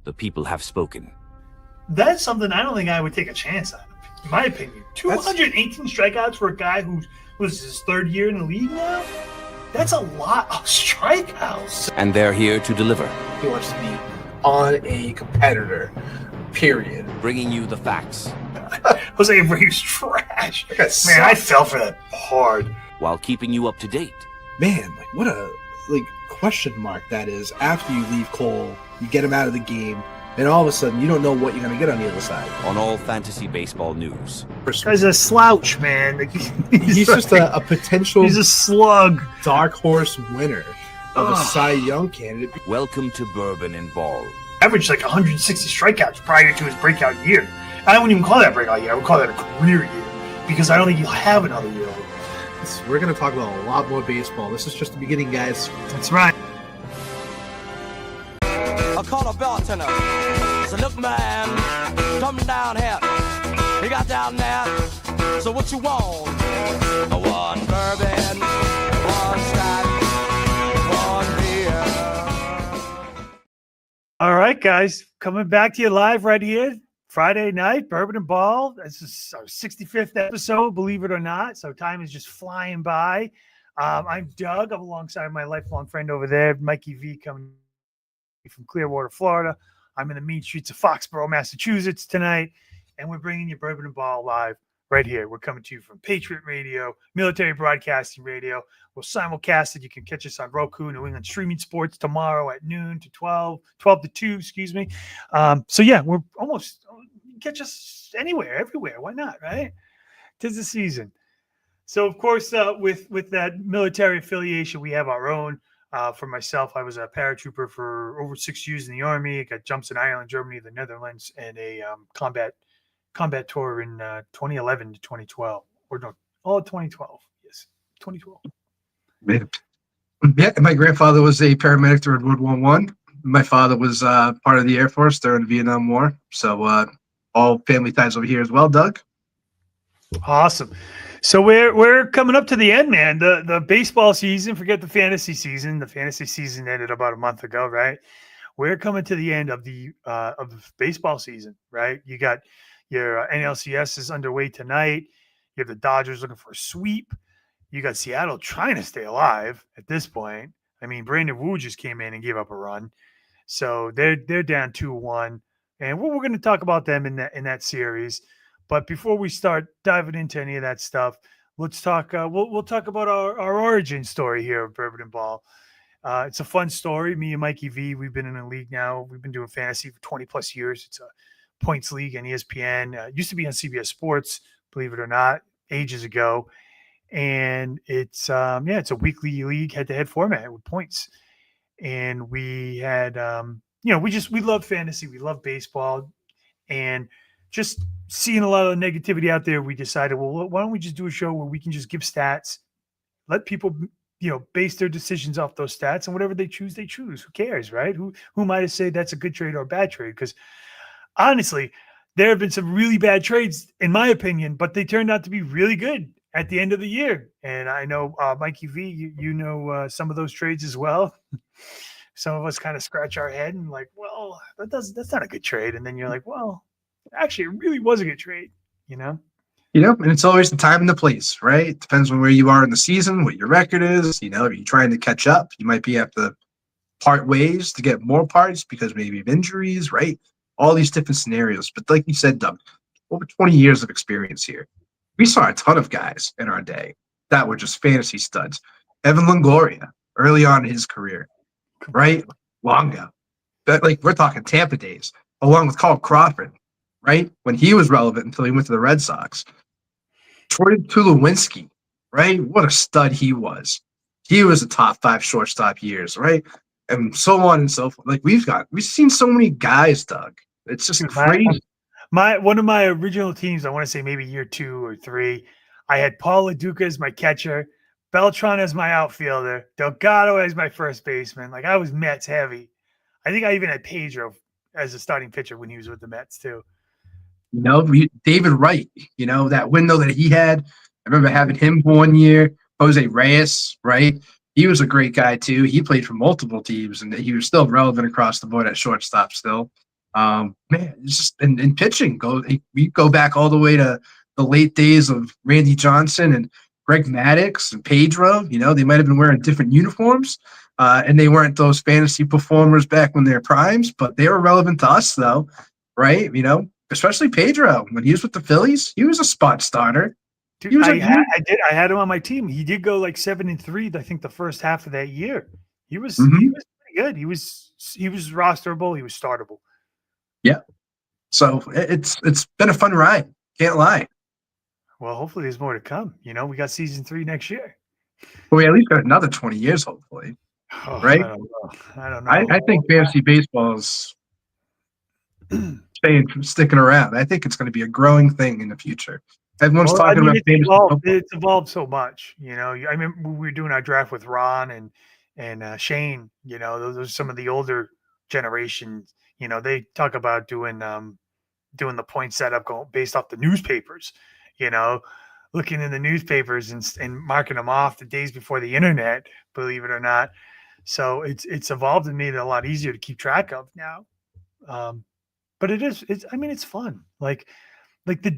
The people have spoken. That's something I don't think I would take a chance on, in my opinion. 218 strikeouts for a guy who was his third year in the league now? That's a lot of strikeouts. And they're here to deliver. He wants to be on a competitor, period. Bringing you the facts. Jose Abreu's trash. Man, I fell for that hard. While keeping you up to date. Man, like what a question mark that is. After you leave Cole, you get him out of the game, and all of a sudden you don't know what you're going to get on the other side. On all fantasy baseball news. Guy's a slouch, man. He's just a potential. He's a slug. Dark horse winner of a Cy Young candidate. Welcome to Bourbon N Ball. Averaged like 160 strikeouts prior to his breakout year. I wouldn't even call that a breakout year. I would call that a career year because I don't think he'll have another year. We're going to talk about a lot more baseball. This is just the beginning, guys. That's right. I call a bartender. So look, man, come down here. He got down there. So what you want? One bourbon, one scotch, one beer. All right, guys, coming back to you live right here. Friday night, Bourbon N Ball. This is our 65th episode, believe it or not. So time is just flying by. I'm Doug. I'm alongside my lifelong friend over there, Mikey V, coming from Clearwater, Florida. I'm in the mean streets of Foxborough, Massachusetts tonight, and we're bringing you Bourbon N Ball live right here. We're coming to you from Patriot Radio, Military Broadcasting Radio. We'll simulcast it. You can catch us on Roku, New England Streaming Sports tomorrow at noon to 12 to 2, excuse me. So, yeah, we're almost catch us anywhere, everywhere. Why not, right? 'Tis the season. So, of course, with that military affiliation, we have our own. For myself, I was a paratrooper for over 6 years in the Army. I got jumps in Ireland, Germany, the Netherlands, and a combat tour in 2011 to 2012. Or no, 2012. Yes, 2012. Yeah, my grandfather was a paramedic during World War I. My father was part of the Air Force during the Vietnam War. So all family ties over here as well, Doug. Awesome. So we're coming up to the end, man. The baseball season, forget the fantasy season. The fantasy season ended about a month ago, right? We're coming to the end of the baseball season, right? You got your NLCS is underway tonight. You have the Dodgers looking for a sweep. You got Seattle trying to stay alive at this point. I mean, Brandon Wu just came in and gave up a run. So they're down 2-1. And we're going to talk about them in that series. But before we start diving into any of that stuff, let's talk. We'll talk about our origin story here at Bourbon N Ball. It's a fun story. Me and Mikey V, we've been in a league now. We've been doing fantasy for 20 plus years. It's a points league on ESPN. It used to be on CBS Sports, believe it or not, ages ago. And it's it's a weekly league head-to-head format with points. And we had we love fantasy, we love baseball, and just seeing a lot of negativity out there, we decided, well, why don't we just do a show where we can just give stats, let people, base their decisions off those stats, and whatever they choose, they choose. Who cares, right? Who might have said that's a good trade or a bad trade? Because honestly, there have been some really bad trades, in my opinion, but they turned out to be really good at the end of the year. And I know, Mikey V, you know some of those trades as well. Some of us kind of scratch our head and like, well, that's not a good trade. And then you're like, well, actually, it really was a good trade, and it's always the time and the place, right? It depends on where you are in the season, what your record is. If you're trying to catch up, you might have to part ways to get more parts because maybe of injuries, right? All these different scenarios. But like you said, Doug, over 20 years of experience here. We saw a ton of guys in our day that were just fantasy studs. Evan Longoria, early on in his career, right? Longo. But we're talking Tampa days, along with Carl Crawford, right? When he was relevant until he went to the Red Sox. Troy Tulowitzki, right? What a stud he was. He was a top 5 shortstop years, right? And so on and so forth. We've seen so many guys, Doug. It's just crazy. One of my original teams, I want to say maybe year 2 or 3, I had Paul LaDuca as my catcher, Beltran as my outfielder, Delgado as my first baseman. I was Mets heavy. I think I even had Pedro as a starting pitcher when he was with the Mets too. David Wright, that window that he had. I remember having him 1 year. Jose Reyes, right? He was a great guy too. He played for multiple teams, and he was still relevant across the board at shortstop still. Man, it's just in pitching. We go back all the way to the late days of Randy Johnson and Greg Maddux and Pedro. You know, they might have been wearing different uniforms, and they weren't those fantasy performers back when they were primes, but they were relevant to us, though, right? You know, especially Pedro when he was with the Phillies, he was a spot starter. Dude, He was I had him on my team. He did go like 7-3, I think, the first half of that year. He was Mhm. pretty good. He was rosterable. He was startable. Yeah. So it's been a fun ride. Can't lie. Well, hopefully there's more to come. You know, we got season 3 next year. But we at least got another 20 years, hopefully. Oh, Right? I don't know. I think fantasy baseball is sticking around. I think it's going to be a growing thing in the future. Everyone's Well, talking about fantasy football. it's evolved so much. You know, I remember we were doing our draft with Ron and Shane. You know, those are some of the older generations. You know, they talk about doing the point setup based off the newspapers. You know, looking in the newspapers and marking them off the days before the internet. Believe it or not. So it's evolved and made it a lot easier to keep track of now. But it's fun. Like the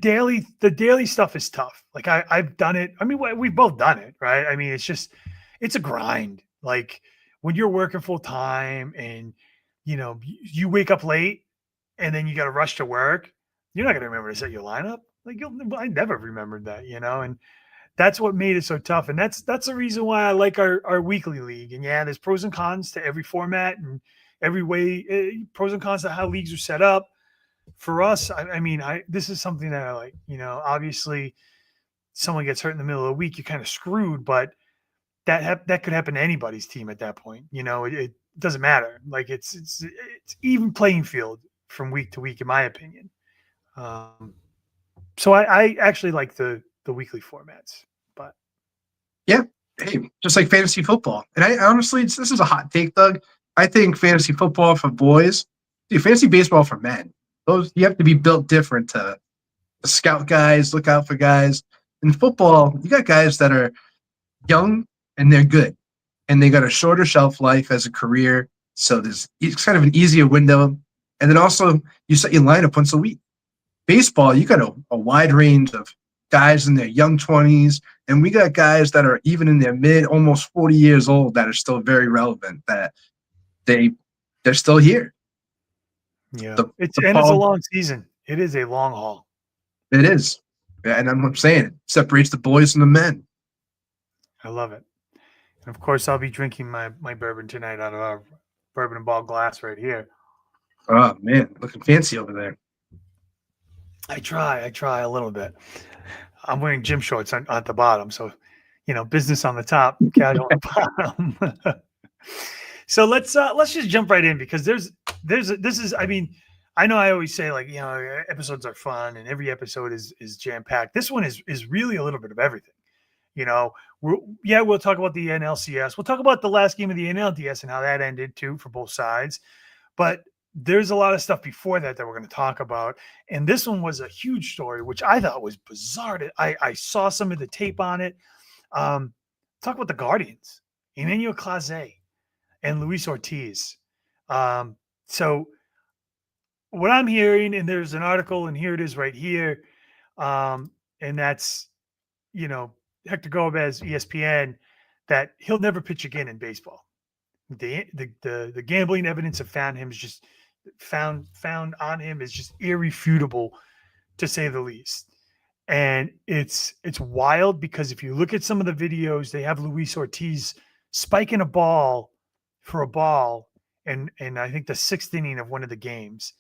daily stuff is tough. Like I've done it. I mean, we've both done it, right? I mean, it's a grind. Like when you're working full time and you know you wake up late and then you got to rush to work, you're not going to remember to set your lineup. Like I never remembered that, you know, and that's what made it so tough. And that's the reason why I like our weekly league. And yeah, there's pros and cons to every format and every way, pros and cons to how leagues are set up. For us, this is something that I like. You know, obviously, someone gets hurt in the middle of the week, you're kind of screwed. But that could happen to anybody's team at that point. You know, it doesn't matter. Like it's even playing field from week to week, in my opinion. So I actually like the weekly formats. But Yeah. Hey, just like fantasy football. And I honestly, this is a hot take, Doug. I think fantasy football for boys, fantasy baseball for men. Those you have to be built different to scout guys, look out for guys. In football, you got guys that are young and they're good, and they got a shorter shelf life as a career. So it's kind of an easier window. And then also you set your lineup once a week. Baseball, you got a wide range of guys in their young 20s, and we got guys that are even in their mid, almost 40 years old that are still very relevant. That they're still here. Yeah, it's a long season. It is a long haul. It is. Yeah, and I'm saying it separates the boys from the men. I love it. And of course, I'll be drinking my bourbon tonight out of our Bourbon N Ball glass right here. Oh, man, looking fancy over there. I try a little bit. I'm wearing gym shorts at the bottom. So, you know, business on the top, casual on the bottom. So let's just jump right in because I know I always say, like, you know, episodes are fun and every episode is jam-packed. This one is really a little bit of everything. You know, we'll talk about the NLCS. We'll talk about the last game of the NLDS and how that ended too for both sides. But there's a lot of stuff before that we're going to talk about. And this one was a huge story, which I thought was bizarre. I saw some of the tape on it. Talk about the Guardians, Emmanuel Clase and Luis Ortiz. So what I'm hearing, and there's an article, and here it is right here, and that's, you know, Hector Gomez, ESPN, that he'll never pitch again in baseball. The gambling evidence of found on him is just irrefutable, to say the least. And it's wild because if you look at some of the videos, they have Luis Ortiz spiking a ball for a ball, and I think the 6th inning of one of the games,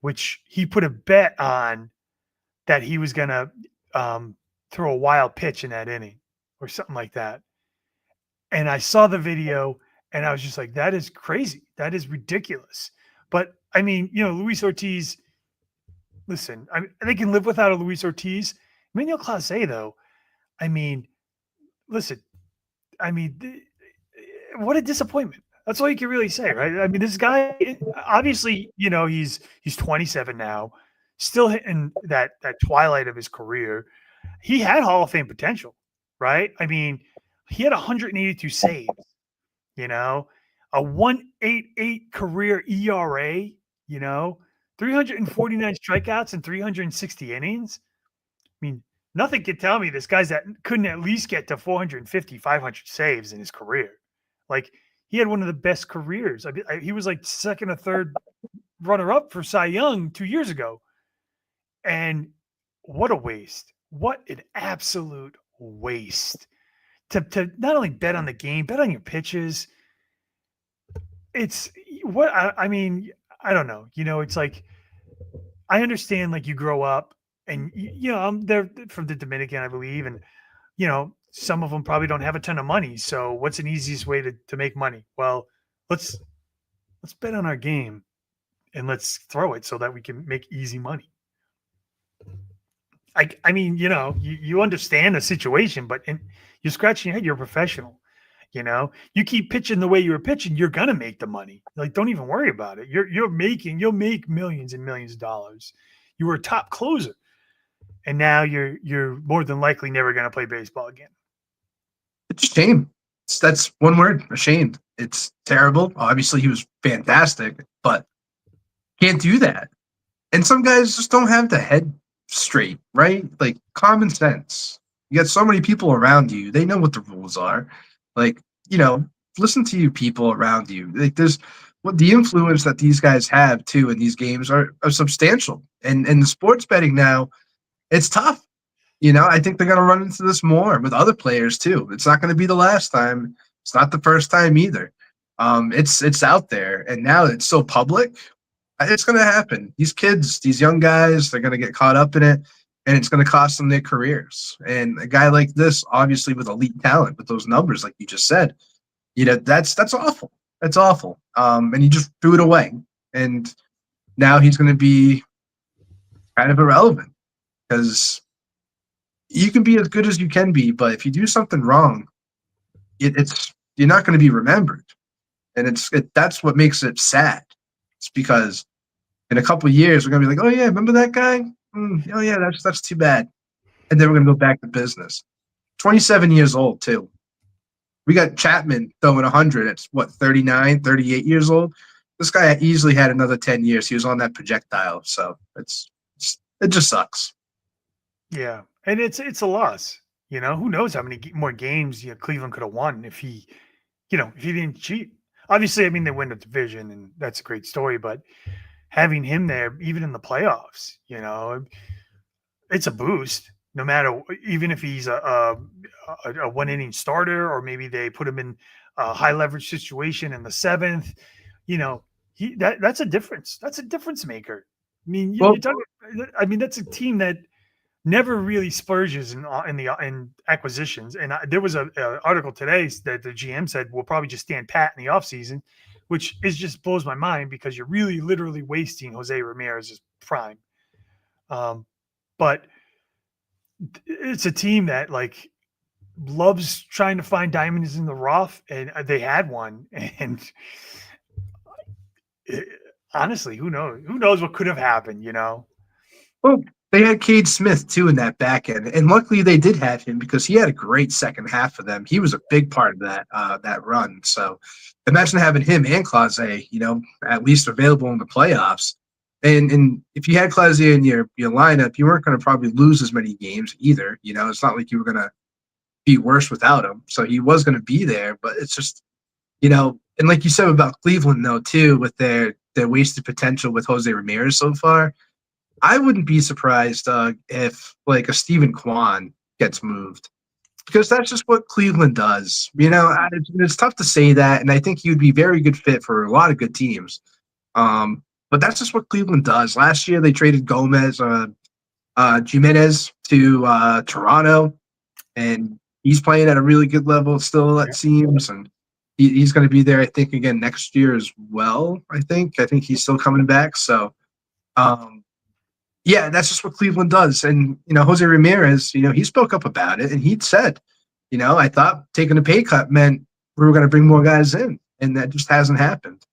which he put a bet on that he was going to throw a wild pitch in that inning or something like that. And I saw the video and I was just like, that is crazy. That is ridiculous. But I mean, you know, Luis Ortiz, listen, they can live without a Luis Ortiz. Emmanuel Clase, though, I mean, listen, what a disappointment. That's all you can really say, right? I mean, this guy, obviously, you know, he's 27 now, still hitting that twilight of his career. He had Hall of Fame potential, right? I mean, he had 182 saves, you know, a 1.88 career ERA, you know, 349 strikeouts and 360 innings. I mean, nothing can tell me this guy's that couldn't at least get to 450, 500 saves in his career. Like, he had one of the best careers. He was like second or third runner up for Cy Young 2 years ago. And what a waste. What an absolute waste. To not only bet on the game, bet on your pitches. It's what I mean, I don't know. It's like, I understand, like, you grow up and they're from the Dominican, I believe, and some of them probably don't have a ton of money. So what's an easiest way to make money? Well, let's bet on our game and let's throw it so that we can make easy money. I mean, you understand the situation, but you're scratching your head. You're a professional. You keep pitching the way you were pitching, you're gonna make the money. Like, don't even worry about it. You'll make millions and millions of dollars. You were a top closer, and now you're more than likely never gonna play baseball again. It's a shame. That's one word, ashamed. It's terrible. Obviously, he was fantastic, but can't do that. And some guys just don't have the head straight, right? Like, common sense. You got so many people around you. They know what the rules are. Like, listen to you people around you. Like, there's the influence that these guys have too in these games are substantial. And the sports betting now, it's tough. I think they're going to run into this more with other players too. It's not going to be the last time. It's not the first time either. It's out there, and now it's so public. It's going to happen. These kids, these young guys, they're going to get caught up in it, and it's going to cost them their careers. And a guy like this, obviously with elite talent, with those numbers, like you just said, that's awful. That's awful. And he just threw it away. And now he's going to be kind of irrelevant because you can be as good as you can be, but if you do something wrong, you're not going to be remembered. And that's what makes it sad. It's because in a couple of years, we're going to be like, oh, yeah, remember that guy? Oh, yeah, that's too bad. And then we're going to go back to business. 27 years old, too. We got Chapman throwing 100 at, 39, 38 years old? This guy easily had another 10 years. He was on that projectile. So it just sucks. Yeah, and it's a loss. Who knows how many more games Cleveland could have won if he didn't cheat. Obviously, I mean, they win the division, and that's a great story. But having him there, even in the playoffs, it's a boost. No matter, even if he's a one-inning starter, or maybe they put him in a high leverage situation in the seventh, that's a difference. That's a difference maker. I mean, that's a team that never really splurges in acquisitions. And there was an article today that the GM said we'll probably just stand pat in the offseason, which just blows my mind because you're really literally wasting Jose Ramirez's prime. But it's a team that loves trying to find diamonds in the rough, and they had one. And honestly, who knows? Who knows what could have happened? Well, they had Cade Smith, too, in that back end. And luckily they did have him because he had a great second half for them. He was a big part of that run. So imagine having him and Clase, at least available in the playoffs. And if you had Clase in your lineup, you weren't going to probably lose as many games either. It's not like you were going to be worse without him. So he was going to be there. But it's just, and like you said about Cleveland, though, too, with their wasted potential with Jose Ramirez so far, I wouldn't be surprised if a Stephen Kwan gets moved, because that's just what Cleveland does. It's tough to say that, and I think he would be a very good fit for a lot of good teams. But that's just what Cleveland does. Last year they traded Jimenez to Toronto, and he's playing at a really good level still, it seems, and he's going to be there, I think, again next year as well. I think he's still coming back. So. Yeah, that's just what Cleveland does. And, Jose Ramirez, he spoke up about it, and he said, I thought taking a pay cut meant we were going to bring more guys in, and that just hasn't happened.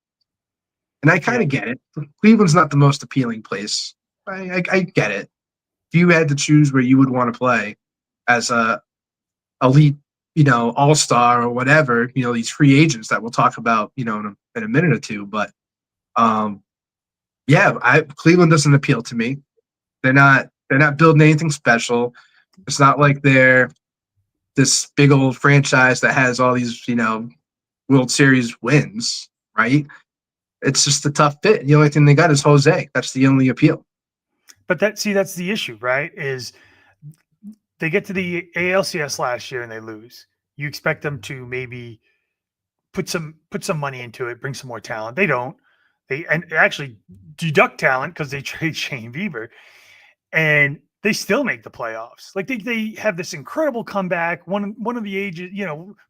And I kind of get it. Cleveland's not the most appealing place. I get it. If you had to choose where you would want to play as a elite, all-star or whatever, these free agents that we'll talk about, in a minute or two. But Yeah, Cleveland doesn't appeal to me. They're not building anything special. It's not like they're this big old franchise that has all these, World Series wins, right? It's just a tough fit. The only thing they got is Jose. That's the only appeal. But that's the issue, right? Is they get to the ALCS last year and they lose. You expect them to maybe put some money into it, bring some more talent. They don't. They and actually deduct talent because they trade Shane Bieber, and they still make the playoffs. Like they have this incredible comeback. One of the ages,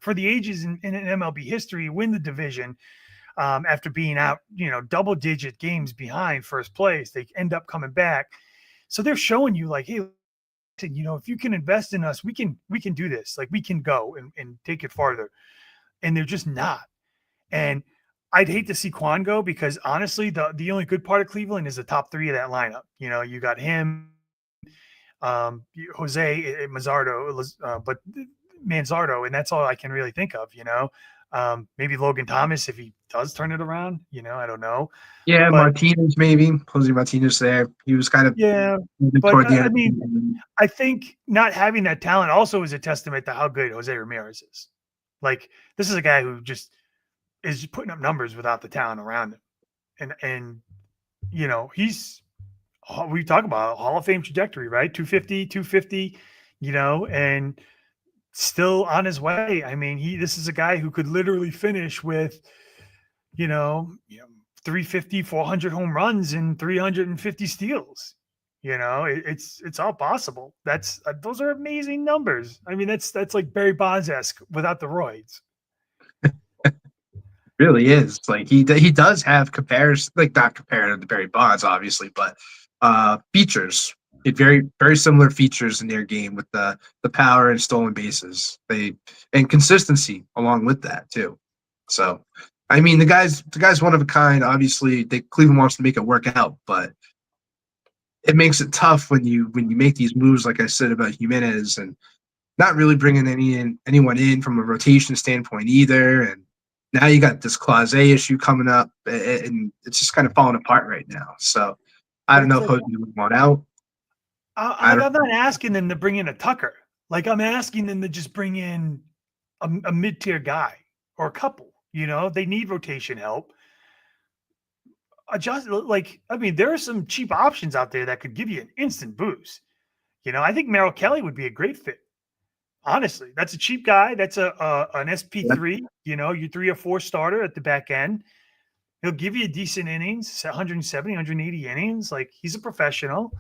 for the ages in MLB history, win the division after being out, double digit games behind first place. They end up coming back. So they're showing you like, hey, if you can invest in us, we can do this. Like we can go and take it farther. And they're just not. And I'd hate to see Quan go because honestly, the only good part of Cleveland is the top three of that lineup. You got him, Jose Manzardo, but Manzardo, and that's all I can really think of. Maybe Logan Thomas if he does turn it around. I don't know. Yeah, But, Martinez maybe. Jose Martinez there. He was kind of but toward the I end. mean, I think not having that talent also is a testament to how good Jose Ramirez is. Like this is a guy who just is putting up numbers without the talent around him. And he's, we talk about Hall of Fame trajectory, right? 250, and still on his way. I mean, this is a guy who could literally finish with, 350, 400 home runs and 350 steals. It's all possible. Those are amazing numbers. I mean, that's like Barry Bonds-esque without the roids. Really is. Like he does have comparison, like not comparative to Barry Bonds, obviously, but features. Very, very similar features in their game with the power and stolen bases. And consistency along with that too. So, I mean, the guy's one of a kind. Obviously, Cleveland wants to make it work out, but it makes it tough when you make these moves, like I said about Jimenez, and not really bringing anyone in from a rotation standpoint either. And now you got this Clase issue coming up, and it's just kind of falling apart right now. So I don't know if Jose would want out. I'm not asking them to bring in a Tucker. Like I'm asking them to just bring in a mid-tier guy or a couple. They need rotation help. There are some cheap options out there that could give you an instant boost. I think Merrill Kelly would be a great fit. Honestly, that's a cheap guy. That's an SP3, your 3 or 4 starter at the back end. He'll give you decent innings, 170, 180 innings. Like he's a professional,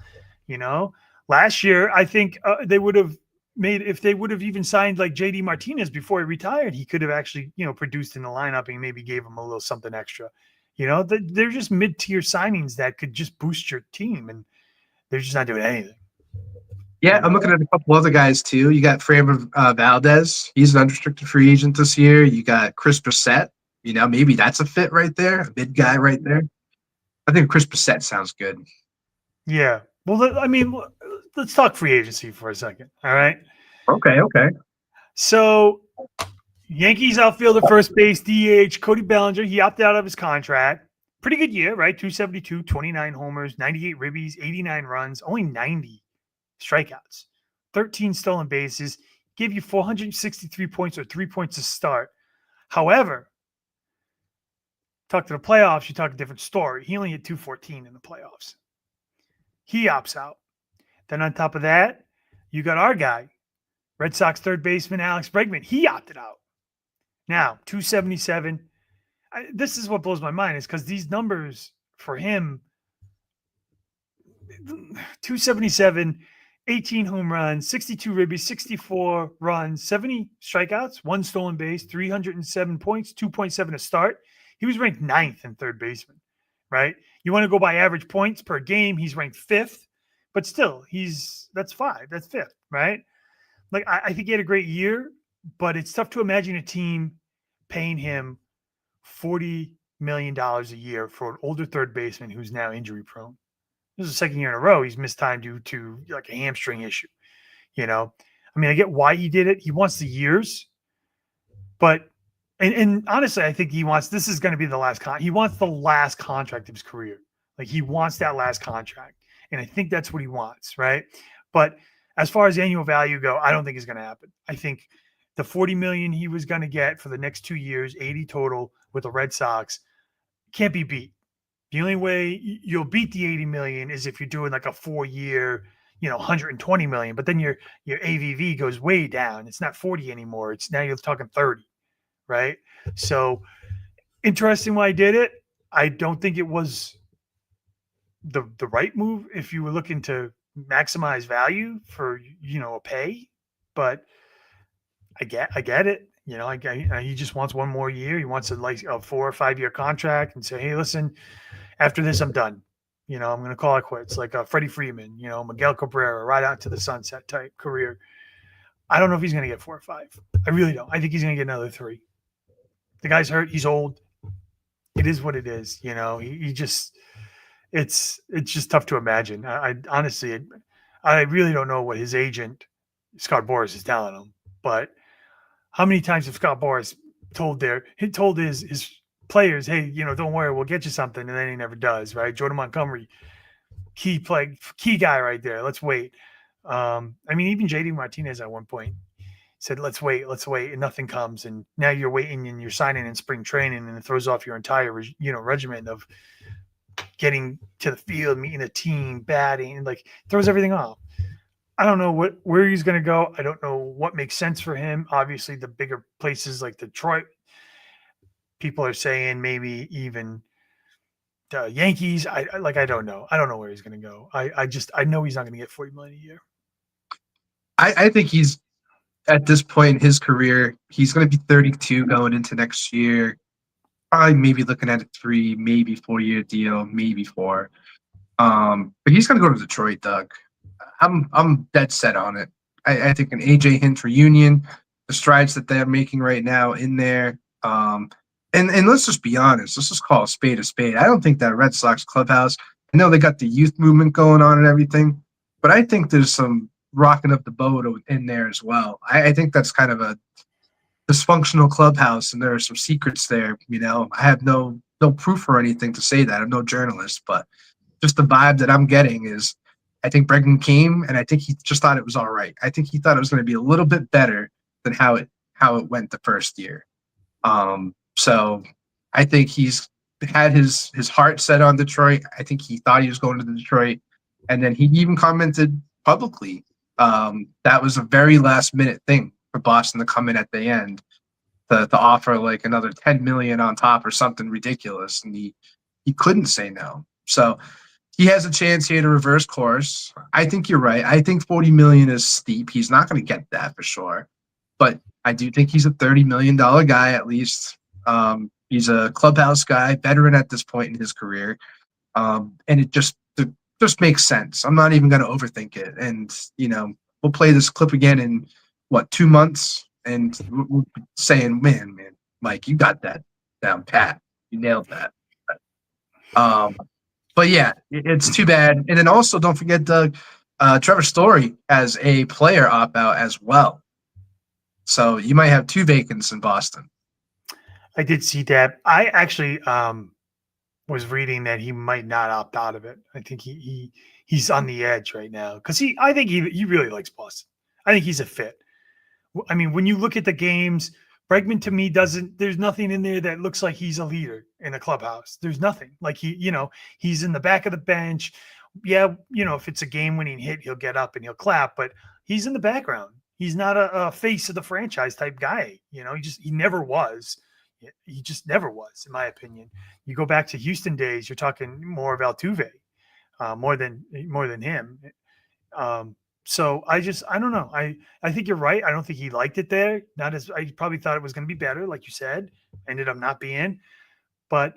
Last year, I think they would have if they would have even signed like JD Martinez before he retired, he could have actually, produced in the lineup and maybe gave him a little something extra. They're just mid-tier signings that could just boost your team, and they're just not doing anything. Yeah, I'm looking at a couple other guys too. You got Framber Valdez. He's an unrestricted free agent this year. You got Chris Brissett. Maybe that's a fit right there. A mid guy right there. I think Chris Brissett sounds good. Yeah. Well, let's talk free agency for a second. All right. Okay. So Yankees outfielder, first base, DH, Cody Bellinger, he opted out of his contract. Pretty good year, right? 272, 29 homers, 98 ribbies, 89 runs, only 90 strikeouts, 13 stolen bases, gave you 463 points or 3 points to start. However, talk to the playoffs, you talk a different story. He only hit 214 in the playoffs. He opts out. Then on top of that, you got our guy, Red Sox third baseman Alex Bregman. He opted out. Now, 277. This is what blows my mind is because these numbers for him, 277, 18 home runs, 62 ribbies, 64 runs, 70 strikeouts, 1 stolen base, 307 points, 2.7 a start. He was ranked 9th in third baseman, right? You want to go by average points per game, he's ranked 5th, but still, that's 5. That's 5th, right? Like, I think he had a great year, but it's tough to imagine a team paying him $40 million a year for an older third baseman who's now injury prone. This is the second year in a row he's missed time due to like a hamstring issue. I get why he did it. He wants the years, but and honestly, I think this is going to be the last he wants the last contract of his career. Like he wants that last contract. And I think that's what he wants, right? But as far as annual value go, I don't think it's going to happen. I think the 40 million he was going to get for the next 2 years, 80 total with the Red Sox, can't be beat. The only way you'll beat the 80 million is if you're doing like a 4-year, 120 million, but then your AVV goes way down. It's not 40 anymore. It's now you're talking 30, right? So interesting why I did it. I don't think it was the right move if you were looking to maximize value for a pay, but I get it. He just wants one more year. He wants a 4 or 5 year contract and say, hey, listen, after this, I'm done. I'm going to call it quits, like Freddie Freeman, Miguel Cabrera, right out to the sunset type career. I don't know if he's going to get 4 or 5. I really don't. I think he's going to get another 3. The guy's hurt. He's old. It is what it is. He just, it's just tough to imagine. I honestly, I really don't know what his agent, Scott Boras, is telling him, but how many times have Scott Boras told his players, hey, don't worry, we'll get you something, and then he never does, right? Jordan Montgomery, key guy right there. Let's wait. Even JD Martinez at one point said, let's wait, and nothing comes, and now you're waiting and you're signing in spring training, and it throws off your entire regimen of getting to the field, meeting a team, batting, and throws everything off. I don't know where he's going to go. I don't know what makes sense for him. Obviously, the bigger places like Detroit, people are saying maybe even the Yankees. I don't know. I don't know where he's going to go. I know he's not going to get 40 million a year. I think he's at this point in his career, he's going to be 32 going into next year. Probably maybe looking at a 3, maybe 4-year deal, maybe 4. But he's going to go to Detroit, Doug. I'm dead set on it. I think an AJ Hinch reunion, the strides that they're making right now in there, and let's just be honest. Let's just call a spade a spade. I don't think that Red Sox clubhouse. I know they got the youth movement going on and everything, but I think there's some rocking up the boat in there as well. I think that's kind of a dysfunctional clubhouse, and there are some secrets there. I have no proof or anything to say that. I'm no journalist, but just the vibe that I'm getting is, I think Bregman came, and I think he just thought it was all right. I think he thought it was going to be a little bit better than how it went the first year. So I think he's had his heart set on Detroit. I think he thought he was going to Detroit, and then he even commented publicly that was a very last minute thing for Boston to come in at the end to offer like another 10 million on top or something ridiculous, and he couldn't say no. So he has a chance here to reverse course. I think you're right. I think 40 million is steep. He's not going to get that for sure. But I do think he's a $30 million guy at least. He's a clubhouse guy, veteran at this point in his career. And it just makes sense. I'm not even going to overthink it. And, we'll play this clip again in, 2 months? And we're saying, man, Mike, you got that down pat. You nailed that. But yeah, it's too bad. And then also don't forget, Doug, Trevor Story has a player opt-out as well. So you might have 2 vacants in Boston. I did see that. I actually was reading that he might not opt out of it. I think he's on the edge right now because I think he really likes Boston. I think he's a fit. I mean, when you look at the games, Bregman to me there's nothing in there that looks like he's a leader in a clubhouse. There's nothing like he's in the back of the bench. Yeah. If it's a game winning hit, he'll get up and he'll clap, but he's in the background. He's not a face of the franchise type guy. He never was. He just never was, in my opinion. You go back to Houston days, you're talking more of Altuve, more than him. So I don't know. I think you're right. I don't think he liked it there. Not as I probably thought it was going to be better, like you said. Ended up not being. But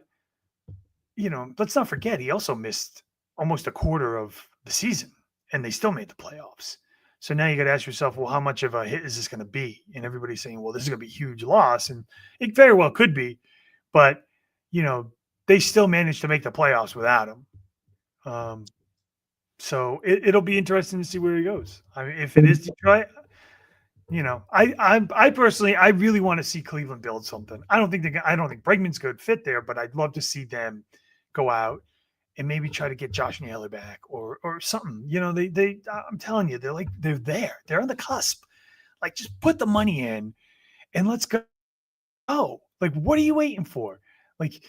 let's not forget he also missed almost a quarter of the season, and they still made the playoffs. So now you got to ask yourself, well, how much of a hit is this going to be? And everybody's saying, well, this is going to be a huge loss, and it very well could be. But they still managed to make the playoffs without him. So it'll be interesting to see where he goes. I mean, if it is Detroit, I personally, I really want to see Cleveland build something. I don't think Bregman's a good fit there, but I'd love to see them go out and maybe try to get Josh Naylor back or something. You know, they I'm telling you, they're there. They're on the cusp. Like, just put the money in and let's go. Like, what are you waiting for? Like,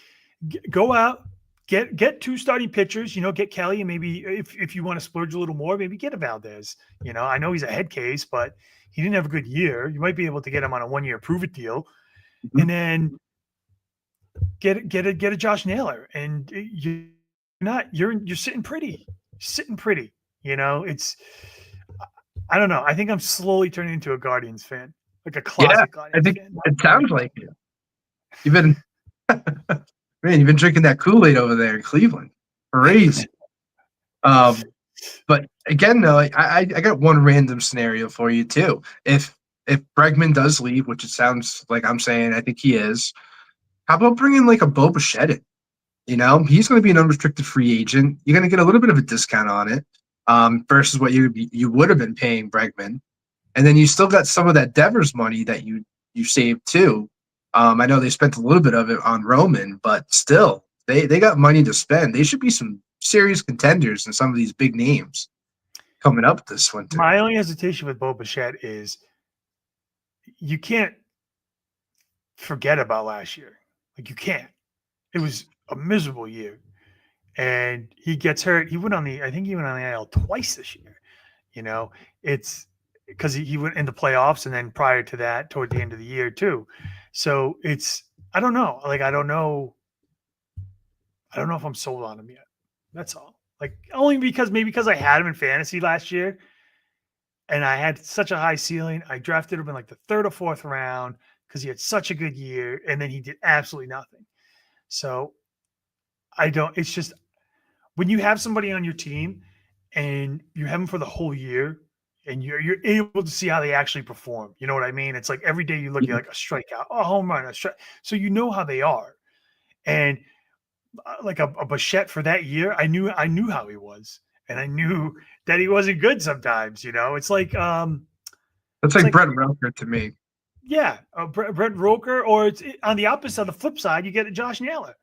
go out, get 2 starting pitchers, you know, get Kelly, and maybe if you want to splurge a little more, maybe get a Valdez. You know, I know he's a head case, but he didn't have a good year. You might be able to get him on a 1-year prove it deal. Mhm. And then get a Josh Naylor, and you're sitting pretty, You know, I don't know. I think I'm slowly turning into a Guardians fan, like a Yeah, closet I Guardians think fan. it sounds like it. You've been, man, you've been drinking that Kool-Aid over there in Cleveland. Crazy. But again, though, I got one random scenario for you too. If Bregman does leave, which it sounds like I'm saying, I think he is. How about bringing like a Bo Bichette in? You know, he's going to be an unrestricted free agent. You're going to get a little bit of a discount on it, versus what you would have been paying Bregman, and then you still got some of that Devers money that you saved too. I know they spent a little bit of it on Roman, but still, they got money to spend. They should be some serious contenders in some of these big names coming up this winter. My only hesitation with Bo Bichette is you can't forget about last year. Like, you can't. It was a miserable year. And he gets hurt. I think he went on the IL twice this year. You know, it's because he went into playoffs, and then prior to that, toward the end of the year too. So I don't know. Like, I don't know if I'm sold on him yet. That's all. Like, only because I had him in fantasy last year, and I had such a high ceiling. I drafted him in like the 3rd or 4th round because he had such a good year, and then he did absolutely nothing. So it's just when you have somebody on your team and you have them for the whole year, and you're able to see how they actually perform. You know what I mean? It's like every day you look at like a strikeout, a home run, a strike. So you know how they are. And like a Bichette for that year, I knew how he was, and I knew that he wasn't good sometimes. You know, it's like That's like Brett Roker to me. yeah, Brett Roker, or it's on the opposite, on the flip side, you get a Josh Naylor.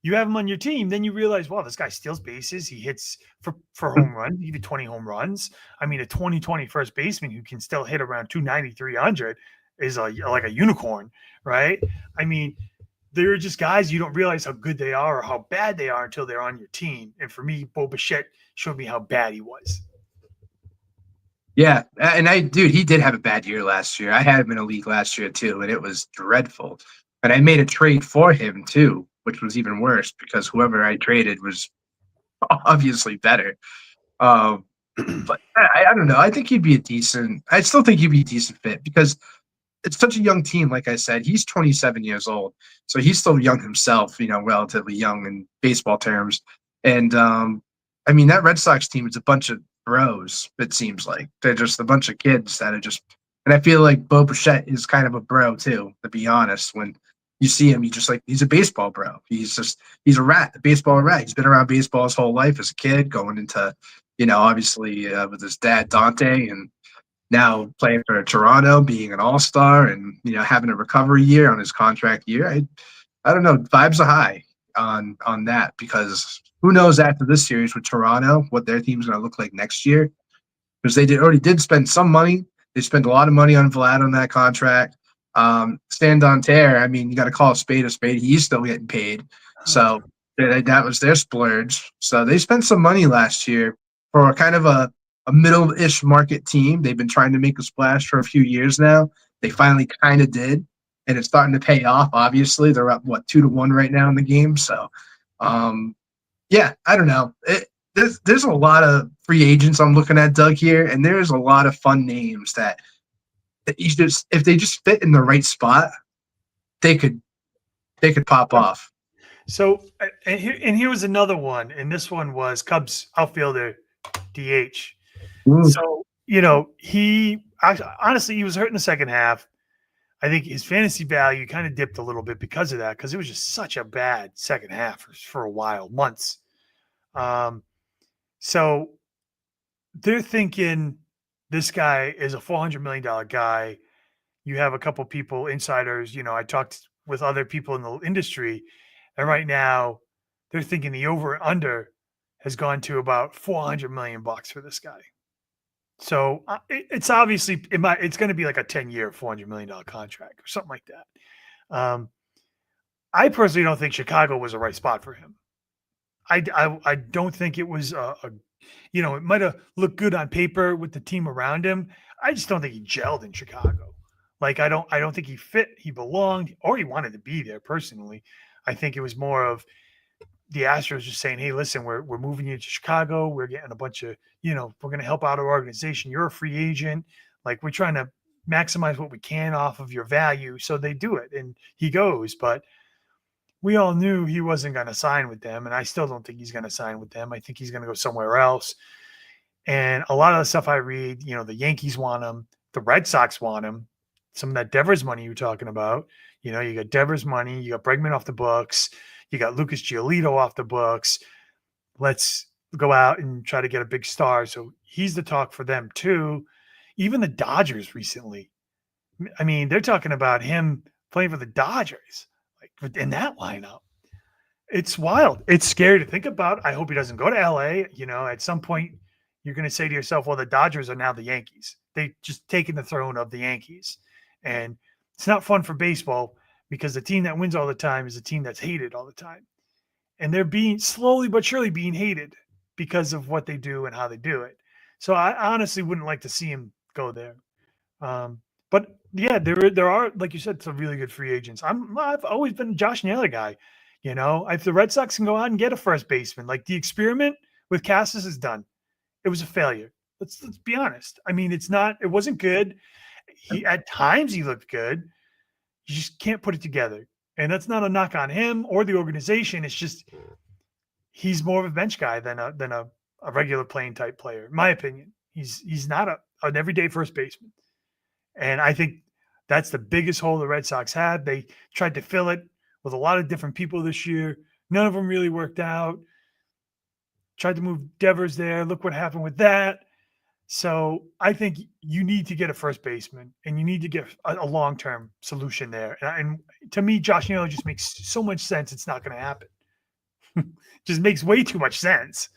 You have him on your team, then you realize, wow, this guy steals bases. He hits for home runs, even 20 home runs. I mean, a 2020 first baseman who can still hit around 290, 300 is like a unicorn, right? I mean, they're just guys you don't realize how good they are or how bad they are until they're on your team. And for me, Bo Bichette showed me how bad he was. Yeah, and he did have a bad year last year. I had him in a league last year too, and it was dreadful. And I made a trade for him too, which was even worse because whoever I traded was obviously better. But I don't know. I think he'd be I still think he'd be a decent fit because it's such a young team. Like I said, he's 27 years old, so he's still young himself. You know, relatively young in baseball terms. And I mean, that Red Sox team is a bunch of bros. It seems like they're just a bunch of kids that are just. And I feel like Bo Bichette is kind of a bro too. To be honest, when you see him, he's a baseball bro. He's a rat, a baseball rat. He's been around baseball his whole life as a kid, going into, you know, obviously with his dad Dante, and now playing for Toronto, being an all-star, and you know having a recovery year on his contract year. I don't know. Vibes are high on that because who knows after this series with Toronto what their team's going to look like next year, because they already did spend some money. They spent a lot of money on Vlad on that contract. Stan Donter, I mean, you got to call a spade a spade. He's still getting paid. So that was their splurge. So they spent some money last year for kind of a middle-ish market team. They've been trying to make a splash for a few years now. They finally kind of did, and it's starting to pay off, obviously. They're up, 2-1 right now in the game. So, yeah, I don't know. There's a lot of free agents I'm looking at, Doug, here, and there's a lot of fun names that if they just fit in the right spot, they could pop off. So, and here was another one, and this one was Cubs outfielder DH. So, you know, honestly, he was hurt in the second half. I think his fantasy value kind of dipped a little bit because of that, because it was just such a bad second half for a while, months. So they're thinking this guy is a $400 million guy. You have a couple people, insiders, you know, I talked with other people in the industry, and right now they're thinking the over and under has gone to about $400 million for this guy. So it's obviously it's going to be like a 10-year, $400 million contract or something like that. I personally don't think Chicago was the right spot for him. I don't think it was it might have looked good on paper with the team around him. I just don't think he gelled in Chicago. Like I don't think he fit, he belonged, or he wanted to be there personally. I think it was more of the Astros just saying, "Hey, listen, we're moving you to Chicago. We're getting a bunch of, we're going to help out our organization. You're a free agent. Like we're trying to maximize what we can off of your value." So they do it, and he goes. But we all knew he wasn't going to sign with them, and I still don't think he's going to sign with them. I think he's going to go somewhere else. And a lot of the stuff I read, the Yankees want him, the Red Sox want him. Some of that Devers money you're talking about, you got Devers money, you got Bregman off the books, you got Lucas Giolito off the books. Let's go out and try to get a big star. So he's the talk for them too. Even the Dodgers recently. I mean, they're talking about him playing for the Dodgers, like in that lineup. It's wild. It's scary to think about. I hope he doesn't go to LA. At some point you're going to say to yourself, well, the Dodgers are now the Yankees. They just taken the throne of the Yankees. And it's not fun for baseball because the team that wins all the time is a team that's hated all the time. And they're being slowly but surely being hated because of what they do and how they do it. So I honestly wouldn't like to see him go there. But yeah, there are, like you said, some really good free agents. I've always been a Josh Naylor guy. If the Red Sox can go out and get a first baseman, like the experiment with Cassis is done. It was a failure. Let's be honest. I mean, it wasn't good. At times he looked good. You just can't put it together. And that's not a knock on him or the organization. It's just he's more of a bench guy than a regular playing type player, in my opinion. He's not an everyday first baseman. And I think that's the biggest hole the Red Sox had. They tried to fill it with a lot of different people this year. None of them really worked out. Tried to move Devers there. Look what happened with that. So I think you need to get a first baseman, and you need to get a long-term solution there. And to me, Josh Naylor just makes so much sense. It's not going to happen. Just makes way too much sense.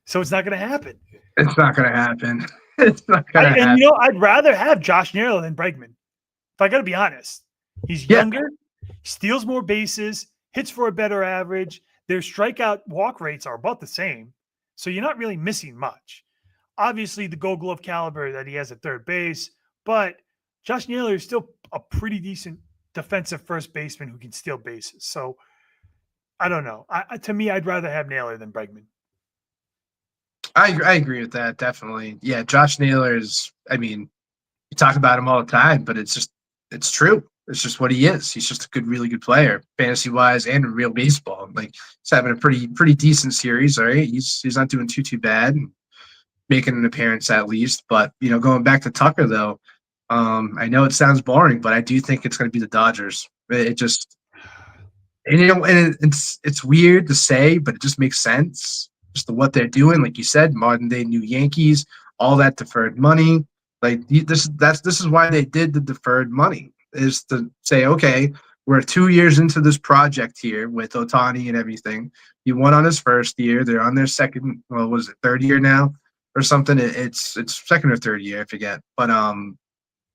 So it's not going to happen. It's not going to happen. It's not going to happen. And I'd rather have Josh Naylor than Bregman. If I got to be honest, he's younger, steals more bases, hits for a better average. Their strikeout walk rates are about the same. So you're not really missing much. Obviously, the Gold Glove caliber that he has at third base, but Josh Naylor is still a pretty decent defensive first baseman who can steal bases. So I don't know. To me, I'd rather have Naylor than Bregman. I agree with that, definitely. Yeah, Josh Naylor is, I mean, you talk about him all the time, but it's true. It's just what he is. He's just a really good player, fantasy-wise and in real baseball. Like, he's having a pretty decent series, all right? He's not doing too bad. Making an appearance at least. But, going back to Tucker, though, I know it sounds boring, but I do think it's going to be the Dodgers. It's weird to say, but it just makes sense. Just what they're doing, like you said, modern-day new Yankees, all that deferred money. Like, this is why they did the deferred money, is to say, okay, we're 2 years into this project here with Ohtani and everything. He won on his first year. They're on their third year now? Or something. It's second or third year, I forget. But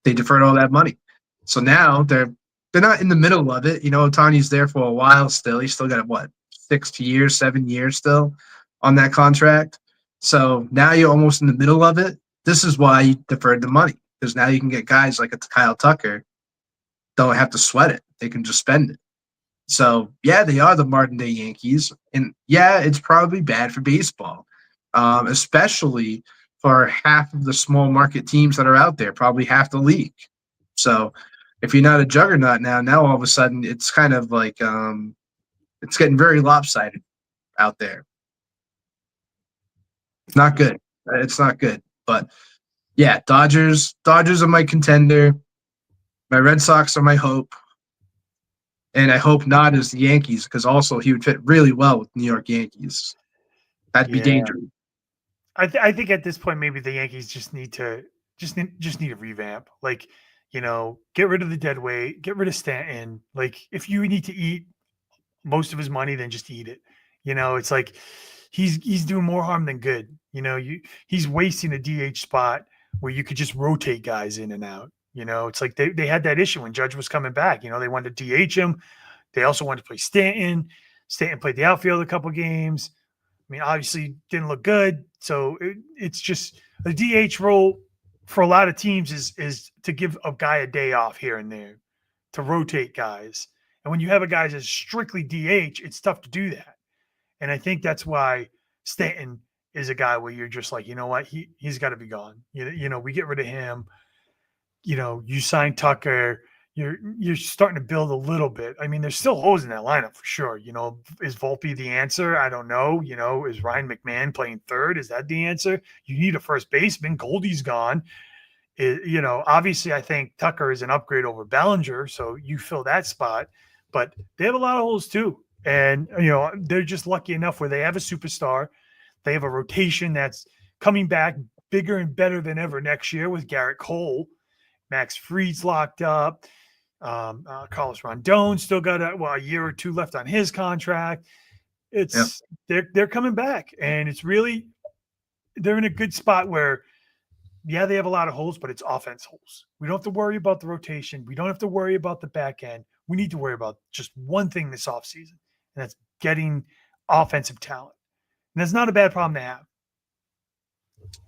they deferred all that money. So now they're not in the middle of it. Ohtani's there for a while still. He's still got 7 years still on that contract. So now you're almost in the middle of it. This is why you deferred the money, because now you can get guys like a Kyle Tucker. Don't have to sweat it. They can just spend it. So yeah, they are the modern day Yankees. And yeah, it's probably bad for baseball. Especially for half of the small market teams that are out there, probably half the league. So if you're not a juggernaut now all of a sudden it's kind of like it's getting very lopsided out there. It's not good. It's not good. But yeah, Dodgers are my contender. My Red Sox are my hope. And I hope not as the Yankees, because also he would fit really well with New York Yankees. That'd be dangerous. I think at this point maybe the Yankees just need a revamp. Like, get rid of the dead weight, get rid of Stanton. Like, if you need to eat most of his money, then just eat it. It's like he's doing more harm than good. He's wasting a DH spot where you could just rotate guys in and out. It's like they had that issue when Judge was coming back. They wanted to DH him. They also wanted to play Stanton. Stanton played the outfield a couple games. I mean, obviously didn't look good. So it's just the DH role for a lot of teams is to give a guy a day off here and there, to rotate guys. And when you have a guy that's strictly DH, it's tough to do that. And I think that's why Stanton is a guy where you're just like, you know what, he's got to be gone. We get rid of him. You sign Tucker. You're starting to build a little bit. I mean, there's still holes in that lineup for sure. Is Volpe the answer? I don't know. Is Ryan McMahon playing third? Is that the answer? You need a first baseman. Goldie's gone. Obviously, I think Tucker is an upgrade over Bellinger, so you fill that spot. But they have a lot of holes too. And, they're just lucky enough where they have a superstar. They have a rotation that's coming back bigger and better than ever next year with Garrett Cole. Max Fried's locked up. Carlos Rondon still got a year or two left on his contract. They're coming back, and it's really, they're in a good spot where, yeah, they have a lot of holes, but it's offense holes. We don't have to worry about the rotation. We don't have to worry about the back end. We need to worry about just one thing this offseason, and that's getting offensive talent. And that's not a bad problem to have.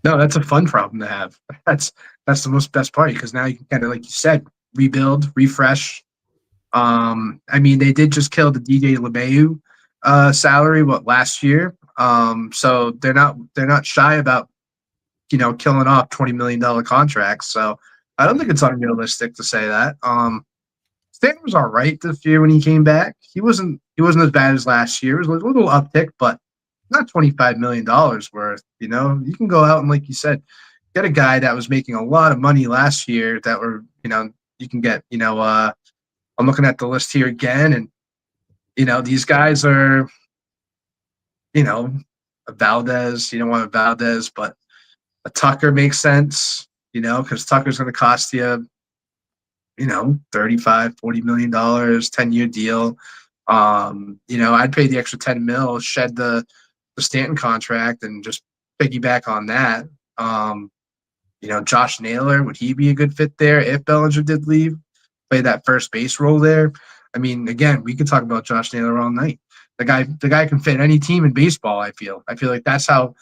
No, that's a fun problem to have. That's the most best part, because now you can kind of, like you said, rebuild, refresh. I mean, they did just kill the DJ LeMahieu salary last year. So they're not shy about killing off $20 million contracts. So I don't think it's unrealistic to say that. Stanton was all right this year when he came back. He wasn't as bad as last year. It was a little uptick, but not $25 million worth. You can go out and, like you said, get a guy that was making a lot of money last year that were, you can get, I'm looking at the list here again, and, these guys are, a Valdez, you don't want a Valdez, but a Tucker makes sense, because Tucker's going to cost you, $35, $40 million, 10-year deal. I'd pay the extra 10 mil, shed the Stanton contract, and just piggyback on that. Josh Naylor, would he be a good fit there if Bellinger did leave? Play that first base role there. I mean, again, we could talk about Josh Naylor all night. The guy can fit any team in baseball. I feel like that's how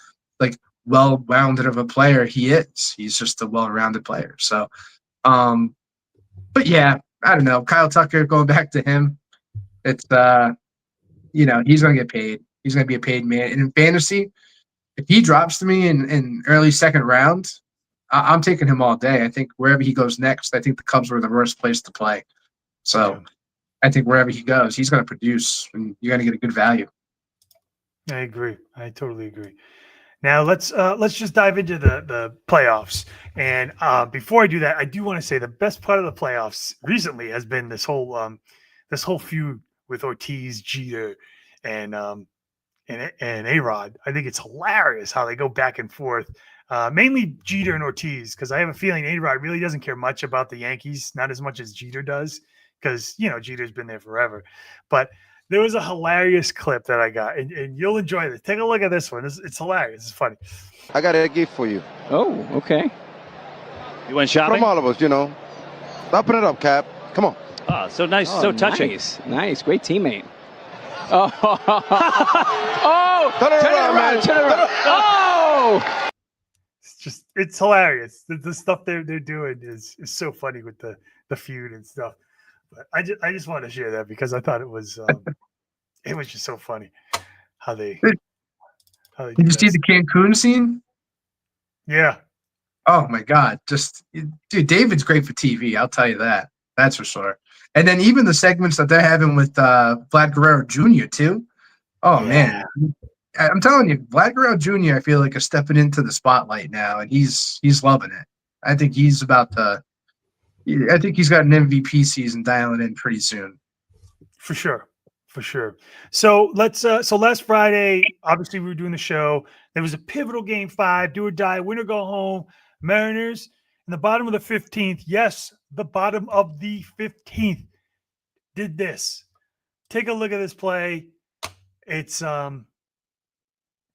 well-rounded of a player he is. He's just a well-rounded player. So, but yeah, I don't know. Kyle Tucker, going back to him, it's he's going to get paid. He's going to be a paid man. And in fantasy, if he drops to me in early second round, I'm taking him all day. I think wherever he goes next, I think the Cubs were the worst place to play. So I think wherever he goes, he's going to produce, and you're going to get a good value. I agree. I totally agree. Now let's just dive into the playoffs. And before I do that, I do want to say the best part of the playoffs recently has been this whole feud with Ortiz, Jeter, and A-Rod. I think it's hilarious how they go back and forth. Mainly Jeter and Ortiz, because I have a feeling A-Rod really doesn't care much about the Yankees, not as much as Jeter does, because Jeter's been there forever. But there was a hilarious clip that I got, and you'll enjoy this. Take a look at this one. It's hilarious. It's funny. I got a gift for you. Oh, okay. You went shopping? From all of us, Open it up, Cap. Come on. Oh, so nice, so touching. Nice, great teammate. Oh, Turn it around, man. Turn it around. Oh! It's hilarious. The stuff they're doing is so funny with the feud and stuff. But I just wanted to share that because I thought it was just so funny how they Did you see the Cancun scene? Yeah. Oh my God. Dude, David's great for TV. I'll tell you that. That's for sure. And then even the segments that they're having with Vlad Guerrero Jr. too. Oh man. I'm telling you, Vlad Guerrero Jr. I feel like is stepping into the spotlight now, and he's loving it. I think he's got an MVP season dialing in pretty soon. For sure. So so last Friday, obviously we were doing the show. There was a pivotal game 5, do or die, win or go home. Mariners in the bottom of the 15th. Yes, the bottom of the 15th did this. Take a look at this play. It's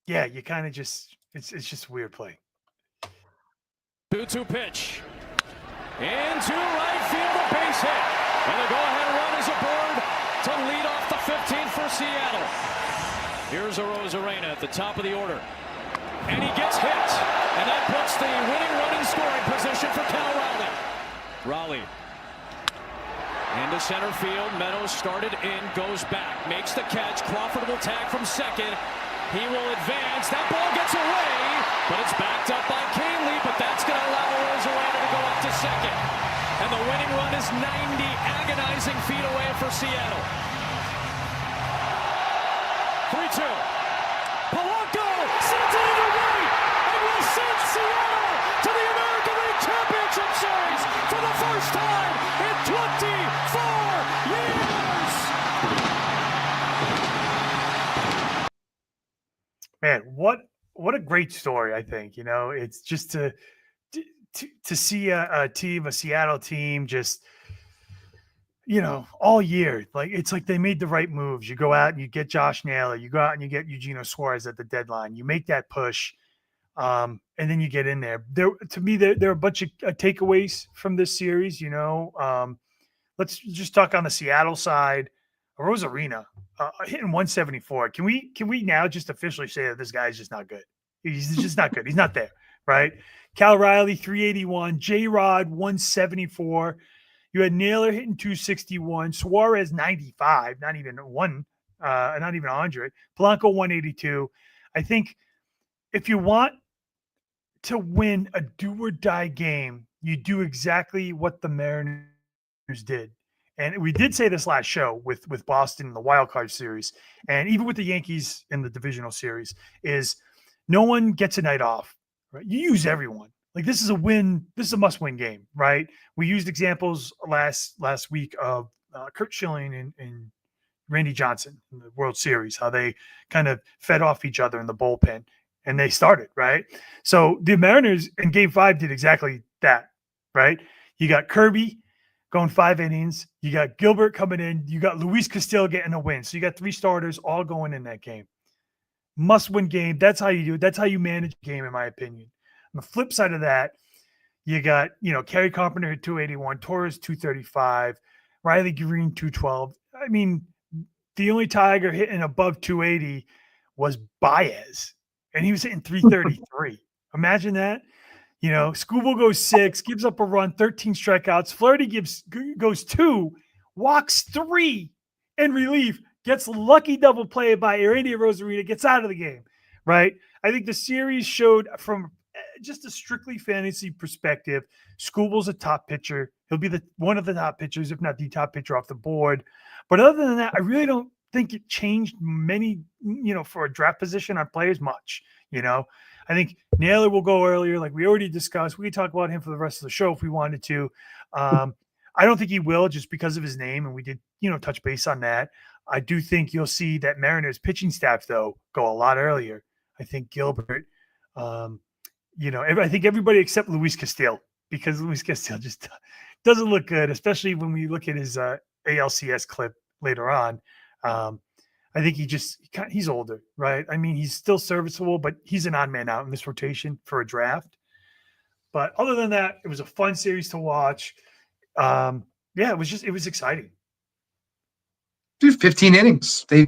yeah, you kind of just it's just weird play. 2-2 pitch. Into right field, a base hit. And the go-ahead run is aboard to lead off the 15th for Seattle. Here's Arozarena at the top of the order. And he gets hit. And that puts the winning run in scoring position for Cal Raleigh. Raleigh into center field. Meadows started in, goes back, makes the catch. Crawford will tag from second. He will advance. That ball gets away, but it's backed up by Canley, but that's going to allow Arozarena to go up to second. And the winning run is 90 agonizing feet away for Seattle. 3-2. Polanco sends it into right and will send Seattle to the American League Championship Series for the first time in 24 years. Man, what a great story! I think it's just to see a Seattle team just all year. Like it's like they made the right moves. You go out and you get Josh Naylor. You go out and you get Eugenio Suarez at the deadline. You make that push, and then you get in there. To me, there are a bunch of takeaways from this series. Let's just talk on the Seattle side. Arozarena hitting 174. Can we now just officially say that this guy's just not good? He's just not good. He's not there, right? Cal Riley 381, J-Rod 174. You had Naylor hitting 261, Suarez 95, not even 100. Polanco 182. I think if you want to win a do or die game, you do exactly what the Mariners did. And we did say this last show with Boston in the wild card series, and even with the Yankees in the divisional series, is no one gets a night off. Right? You use everyone. Like this is a win. This is a must-win game, right? We used examples last week of Kurt Schilling and Randy Johnson in the World Series, how they kind of fed off each other in the bullpen, and they started, right? So the Mariners in Game 5 did exactly that, right? You got Kirby going 5 innings. You got Gilbert coming in. You got Luis Castillo getting a win. So you got 3 starters all going in that game. Must-win game. That's how you do it. That's how you manage a game, in my opinion. On the flip side of that, you got, Kerry Carpenter at 281, Torres 235, Riley Green 212. I mean, the only Tiger hitting above 280 was Baez, and he was hitting 333. Imagine that. Scooble goes 6, gives up a run, 13 strikeouts. Flaherty goes 2, walks 3 in relief, gets lucky double play by Randy Arozarena, gets out of the game, right? I think the series showed from just a strictly fantasy perspective, Scooble's a top pitcher. He'll be one of the top pitchers, if not the top pitcher off the board. But other than that, I really don't think it changed many, for a draft position on players much, I think Naylor will go earlier, like we already discussed. We could talk about him for the rest of the show if we wanted to. I don't think he will just because of his name, and we did, touch base on that. I do think you'll see that Mariners pitching staff, though, go a lot earlier. I think Gilbert, I think everybody except Luis Castillo, because Luis Castillo just doesn't look good, especially when we look at his ALCS clip later on. I think he's older, right? I mean, he's still serviceable, but he's an odd man out in this rotation for a draft. But other than that, it was a fun series to watch. It was exciting. Dude, 15 innings. They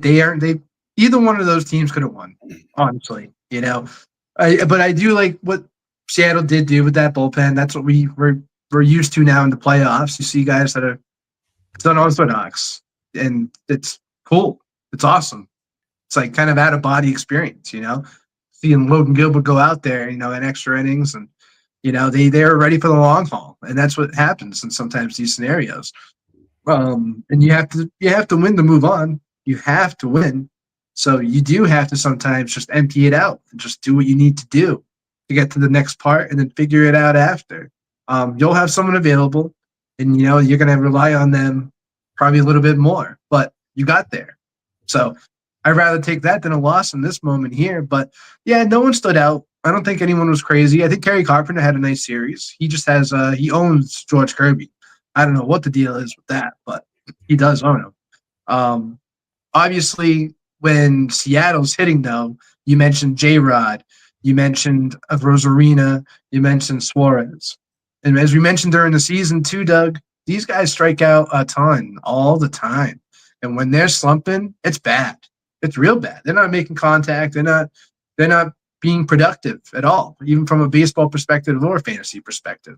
either one of those teams could have won, honestly, but I do like what Seattle did do with that bullpen. That's what we're used to now in the playoffs. You see guys that are unorthodox, and it's cool. It's awesome. It's like kind of out of body experience, seeing Logan Gilbert go out there, in extra innings, and they're ready for the long haul, and that's what happens in sometimes these scenarios. And you have to win to move on. You have to win, so you do have to sometimes just empty it out and just do what you need to do to get to the next part, and then figure it out after. You'll have someone available, and you're going to rely on them probably a little bit more, but you got there. So I'd rather take that than a loss in this moment here. But yeah, no one stood out. I don't think anyone was crazy. I think Kerry Carpenter had a nice series. He just has he owns George Kirby. I don't know what the deal is with that, but he does own him. Obviously, when Seattle's hitting, though, You mentioned J-Rod. You mentioned Rosarina. You mentioned Suarez. And as we mentioned during the season too, Doug, these guys strike out a ton all the time. And when they're slumping, it's bad. It's real bad. They're not making contact. They're not being productive at all, even from a baseball perspective or a fantasy perspective.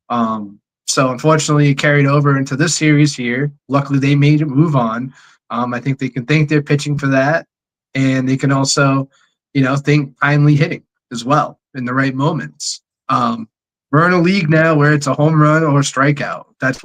So unfortunately, it carried over into this series here. Luckily, they made a move on. I think they can thank their pitching for that, and they can also, thank timely hitting as well in the right moments. We're in a league now where it's a home run or a strikeout. That's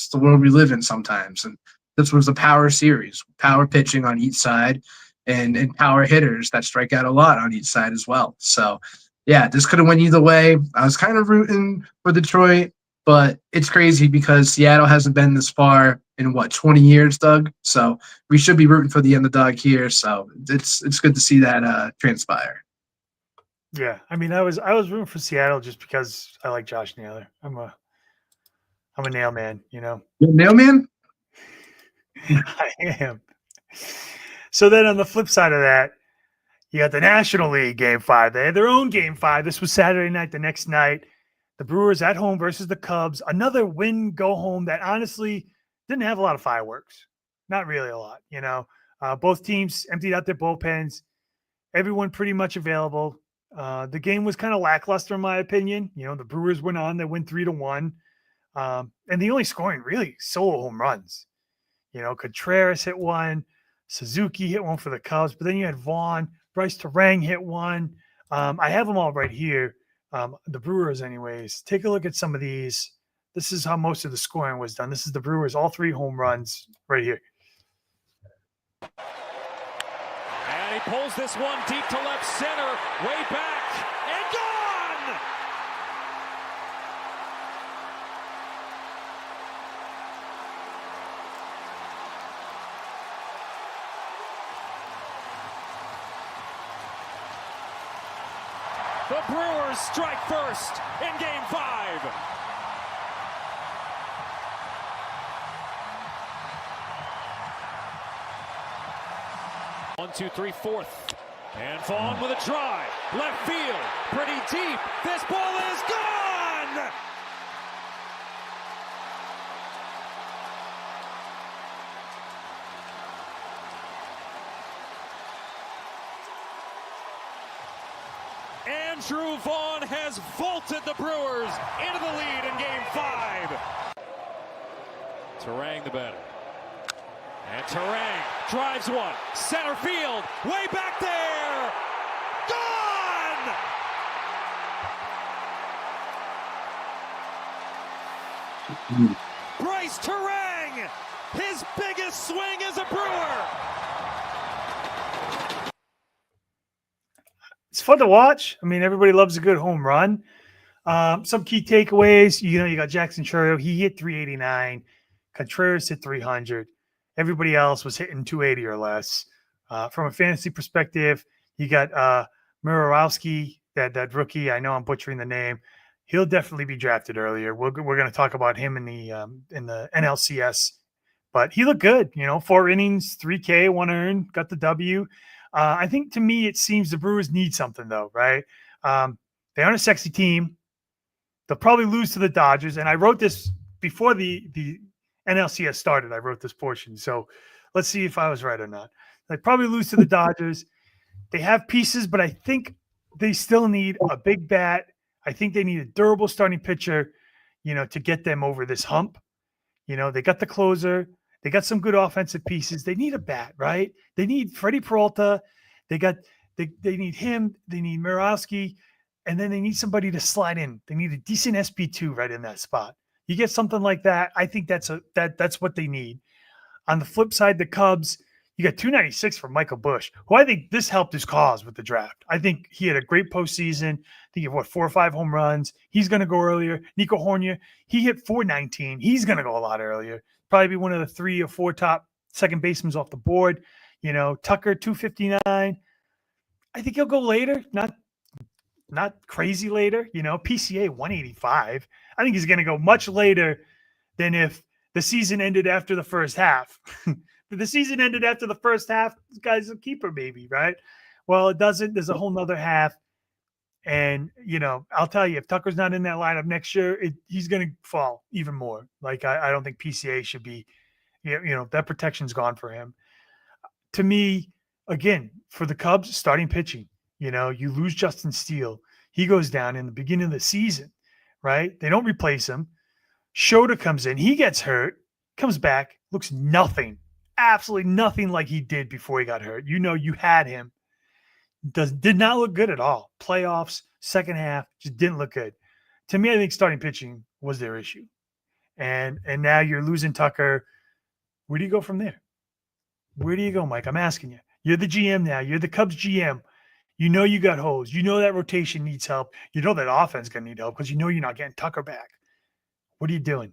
the world we live in sometimes, and this was a power series, power pitching on each side, and power hitters that strike out a lot on each side as well. So, yeah, this could have went either way. I was kind of rooting for Detroit, but it's crazy because Seattle hasn't been this far in 20 years, Doug. So we should be rooting for the underdog here. So it's good to see that transpire. Yeah, I mean, I was rooting for Seattle just because I like Josh Naylor. I'm a nail man, You're a mailman? I am. So then on the flip side of that, you got the National League Game 5. They had their own Game 5. This was Saturday night. The next night, the Brewers at home versus the Cubs. Another win, go home that honestly didn't have a lot of fireworks. Not really a lot, Both teams emptied out their bullpens. Everyone pretty much available. The game was kind of lackluster in my opinion. The Brewers went on. They win 3-1. And the only scoring really solo home runs. Contreras hit one. Suzuki hit one for the Cubs. But then you had Vaughn. Bryce Terang hit one. I have them all right here. The Brewers anyways. Take a look at some of these. This is how most of the scoring was done. This is the Brewers, all 3 home runs right here. And he pulls this one deep to left center, way back, and gone! The Brewers strike first in Game 5. One, two, three, fourth. And Vaughn with a drive. Left field. Pretty deep. This ball is gone! Andrew Vaughn has vaulted the Brewers into the lead in Game 5. Terang the batter. And Terang drives one. Center field. Way back there. Gone! Bryce Terang. His biggest swing as a Brewer. It's fun to watch. I mean, everybody loves a good home run. Some key takeaways, you got Jackson Chourio. He hit 389. Contreras hit 300. Everybody else was hitting 280 or less. From a fantasy perspective, you got Murawski, that rookie. I know I'm butchering the name. He'll definitely be drafted earlier. We're going to talk about him in the NLCS, but he looked good. 4 innings, 3K, 1 earned, got the W. I think to me, it seems the Brewers need something though, right? They aren't a sexy team. They'll probably lose to the Dodgers. And I wrote this before the NLCS started. I wrote this portion. So let's see if I was right or not. They probably lose to the Dodgers. They have pieces, but I think they still need a big bat. I think they need a durable starting pitcher, to get them over this hump. They got the closer. They got some good offensive pieces. They need a bat, right? They need Freddie Peralta. They need him. They need Murawski. And then they need somebody to slide in. They need a decent SP2 right in that spot. You get something like that, I think that's what they need. On the flip side, the Cubs, you got 296 from Michael Busch, who I think this helped his cause with the draft. I think he had a great postseason. I think he had 4 or 5 home runs. He's going to go earlier. Nico Hornia, he hit 419. He's going to go a lot earlier. Probably be one of the 3 or 4 top second basemen off the board. Tucker, 259. I think he'll go later, not crazy later. PCA 185. I think he's going to go much later than if the season ended after the first half. If the season ended after the first half, this guy's a keeper maybe, right? Well, it doesn't. There's a whole nother half. And, I'll tell you, if Tucker's not in that lineup next year, he's going to fall even more. Like, I don't think PCA should be, that protection's gone for him. To me, again, for the Cubs, starting pitching, you lose Justin Steele. He goes down in the beginning of the season, right? They don't replace him. Shota comes in. He gets hurt, comes back, looks nothing, absolutely nothing like he did before he got hurt. You had him. Did not look good at all. Playoffs, second half, just didn't look good. To me, I think starting pitching was their issue. And now you're losing Tucker. Where do you go from there? Where do you go, Mike? I'm asking you. You're the GM now. You're the Cubs GM. You got holes. That rotation needs help. That offense is going to need help because you're not getting Tucker back. What are you doing?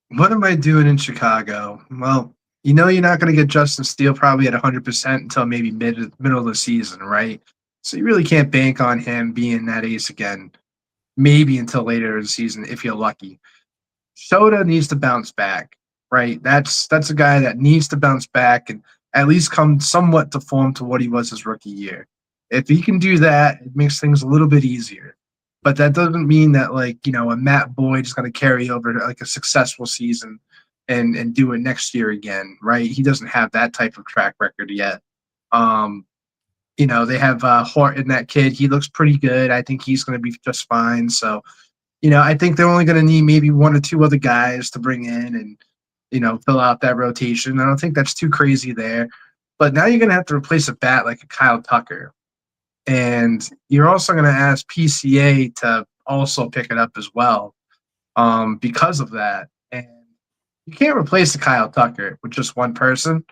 What am I doing in Chicago? Well, you're not going to get Justin Steele probably at 100% until maybe middle of the season, right? So you really can't bank on him being that ace again, maybe until later in the season if you're lucky. Shota needs to bounce back, right? That's a guy that needs to bounce back and at least come somewhat to form to what he was his rookie year. If he can do that, it makes things a little bit easier. But that doesn't mean that, a Matt Boyd is going to carry over to, a successful season and do it next year again, right? He doesn't have that type of track record yet. They have Horton, that kid. He looks pretty good. I think he's going to be just fine. So, I think they're only going to need maybe one or two other guys to bring in and, fill out that rotation. I don't think that's too crazy there. But now you're going to have to replace a bat like a Kyle Tucker. And you're also going to ask PCA to also pick it up as well because of that. And you can't replace the Kyle Tucker with just one person.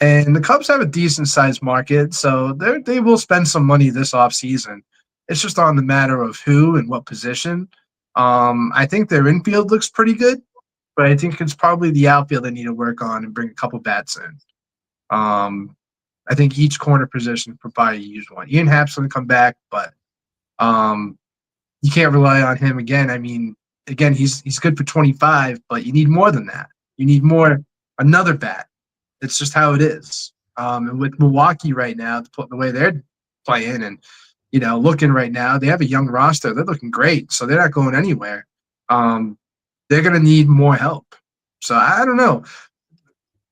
And the Cubs have a decent-sized market, so they will spend some money this offseason. It's just on the matter of who and what position. I think their infield looks pretty good, but I think it's probably the outfield they need to work on and bring a couple bats in. I think each corner position could probably use one. Ian Happ's going to come back, but you can't rely on him again. I mean, again, he's good for 25, but you need more than that. You need another bat. It's just how it is. And with Milwaukee right now, the way they're playing and, looking right now, they have a young roster. They're looking great, so they're not going anywhere. They're going to need more help. So I don't know.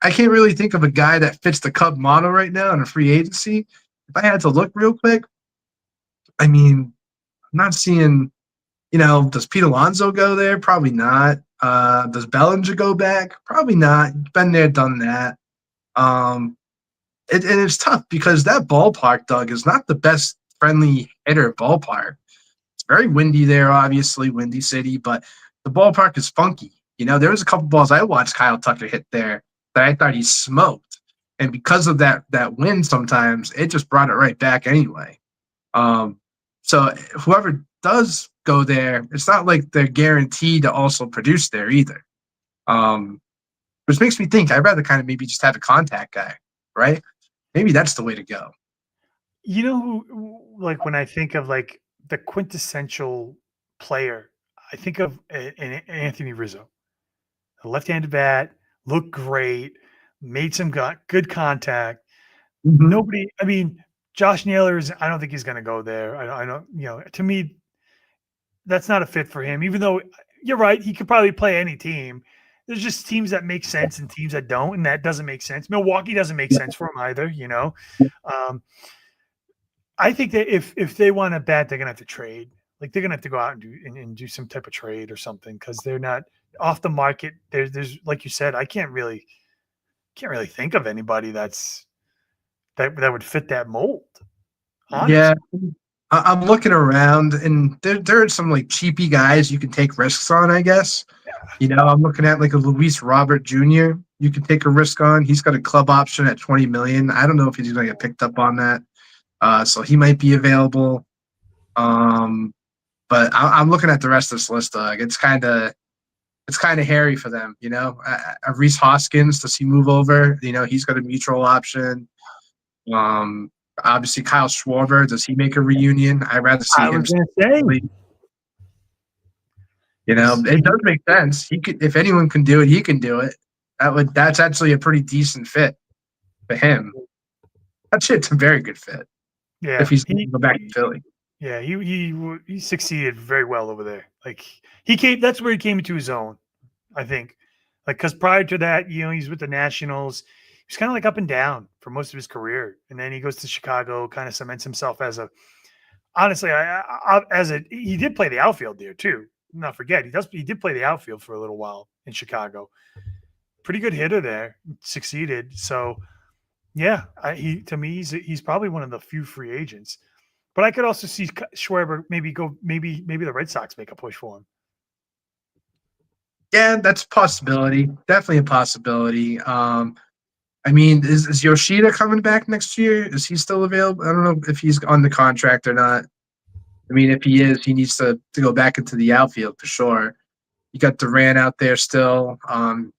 I can't really think of a guy that fits the Cub model right now in a free agency. If I had to look real quick, I mean, I'm not seeing, does Pete Alonso go there? Probably not. Does Bellinger go back? Probably not. Been there, done that. And it's tough because that ballpark, Doug, is not the best friendly hitter ballpark. It's very windy there, obviously, Windy City, but the ballpark is funky. There was a couple balls I watched Kyle Tucker hit there that I thought he smoked. And because of that wind sometimes, it just brought it right back anyway. So whoever does go there, it's not like they're guaranteed to also produce there either. Which makes me think I'd rather kind of maybe just have a contact guy, right? Maybe that's the way to go. When I think of the quintessential player, I think of an Anthony Rizzo, a left-handed bat, looked great, made some good contact. Mm-hmm. Nobody, I mean, Josh Naylor I don't think he's going to go there. I don't, to me, that's not a fit for him, even though you're right. He could probably play any team. There's just teams that make sense and teams that don't, and that doesn't make sense. Milwaukee doesn't make sense for him either, I think that if they want a bat, they're going to have to trade. They're going to have to go out and do some type of trade or something because they're not off the market. There's like you said, I can't really think of anybody that would fit that mold. Honestly. Yeah, I'm looking around, and there are some cheapy guys you can take risks on, I guess. Yeah. I'm looking at a Luis Robert Jr. You can take a risk on. He's got a club option at $20 million. I don't know if he's going to get picked up on that, so he might be available. But I'm looking at the rest of this list, Doug. It's kind of hairy for them, Reese Hoskins, does he move over? He's got a mutual option. Obviously, Kyle Schwarber, does he make a reunion? I'd rather see him. It does make sense. He could, if anyone can do it, he can do it. That's actually a pretty decent fit for him. Actually, it's a very good fit Yeah, if he's going to go back to Philly. yeah, he succeeded very well over there. Like he came, that's where he came into his own, I think. Like because prior to that, he's with the Nationals. He was kind of like up and down for most of his career, and then he goes to Chicago, kind of cements himself as a. Honestly, he did play the outfield there too. Not forget he did play the outfield for a little while in Chicago. Pretty good hitter there, succeeded. So yeah, to me he's probably one of the few free agents. But I could also see Schwarber maybe the Red Sox make a push for him. Yeah, that's a possibility. Definitely a possibility. I mean, is Yoshida coming back next year? Is he still available? I don't know if he's on the contract or not. I mean, if he is, he needs to go back into the outfield for sure. You got Duran out there still.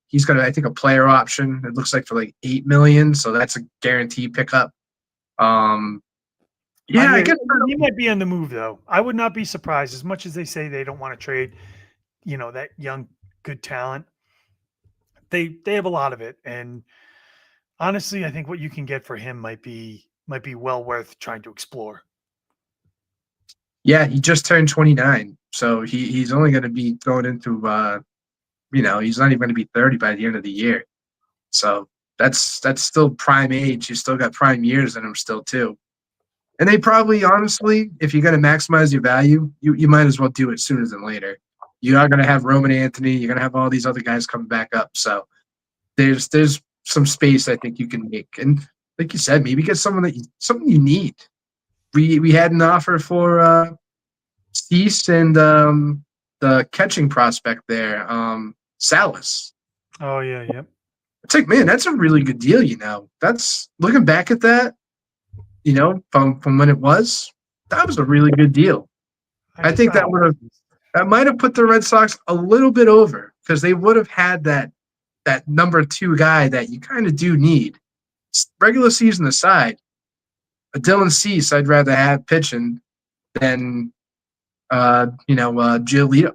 He's got, I think, a player option. It looks like for like $8 million, so that's a guaranteed pickup. Yeah, I guess he might be on the move though. I would not be surprised, as much as they say they don't want to trade, that young good talent. They have a lot of it, and honestly, I think what you can get for him might be well worth trying to explore. Yeah, he just turned 29, so he's only going to be going into he's not even going to be 30 by the end of the year. So that's still prime age. He's still got prime years in him still too. And they probably, honestly, if you're going to maximize your value, you might as well do it sooner than later. You are going to have Roman Anthony. You're going to have all these other guys coming back up. So there's some space I think you can make. And like you said, maybe get something you need. We had an offer for Cease and the catching prospect there, Salas. Oh yeah, yep. It's like, man, that's a really good deal. That's looking back at that. From when it was, that was a really good deal. I think that might have put the Red Sox a little bit over because they would have had that number 2 guy that you kind of do need. Regular season aside, a Dylan Cease I'd rather have pitching than Giolito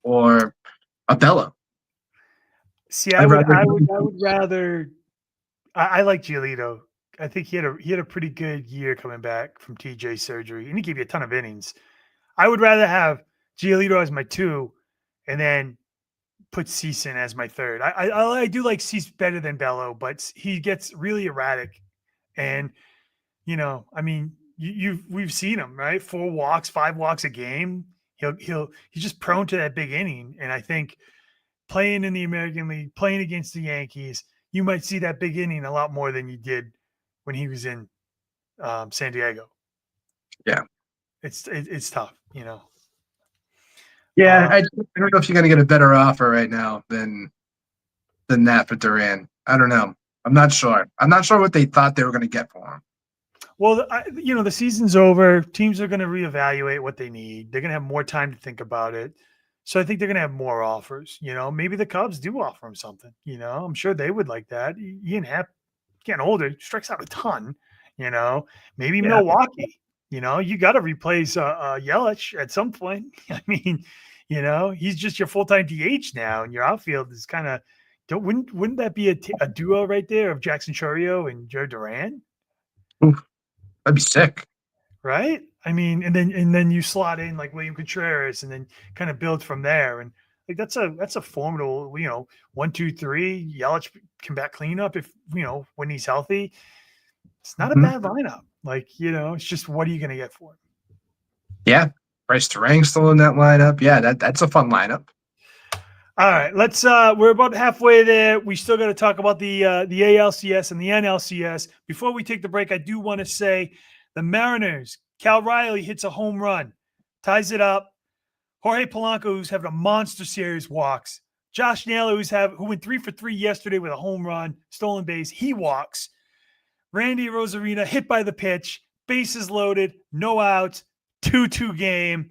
or a Bello. See, I would rather. I like Giolito. I think he had a pretty good year coming back from TJ surgery, and he gave you a ton of innings. I would rather have Giolito as my 2, and then put Cease in as my 3rd. I do like Cease better than Bello, but he gets really erratic, and we've seen him, right? 4 walks, 5 walks a game. He's just prone to that big inning, and I think playing in the American League, playing against the Yankees, you might see that big inning a lot more than you did when he was in San Diego. Yeah, it's tough, Yeah, I don't know if you're going to get a better offer right now than that for Duran. I don't know. I'm not sure. I'm not sure what they thought they were going to get for him. Well, the season's over. Teams are going to reevaluate what they need. They're going to have more time to think about it. So I think they're going to have more offers. Maybe the Cubs do offer him something. I'm sure they would like that. Ian Happ, getting older, strikes out a ton. Maybe Milwaukee. You got to replace Yelich at some point. I mean, he's just your full-time DH now, and your outfield is kind of. Wouldn't that be a duo right there of Jackson Chourio and Joe Duran? Oof, that'd be sick, right? I mean, and then you slot in like William Contreras, and then kind of build from there. And like that's a formidable, 1, 2, 3. Yelich can back cleanup if when he's healthy. It's not a bad lineup. Like, it's just what are you going to get for him? Yeah. Bryce Terang's still in that lineup. Yeah, that's a fun lineup. All right. Let's we're about halfway there. We still got to talk about the ALCS and the NLCS. Before we take the break, I do want to say the Mariners, Cal Riley hits a home run, ties it up. Jorge Polanco, who's having a monster series, walks. Josh Naylor, who went 3 for 3 yesterday with a home run, stolen base, he walks. Randy Rosarina hit by the pitch, bases loaded, no outs, 2-2 game.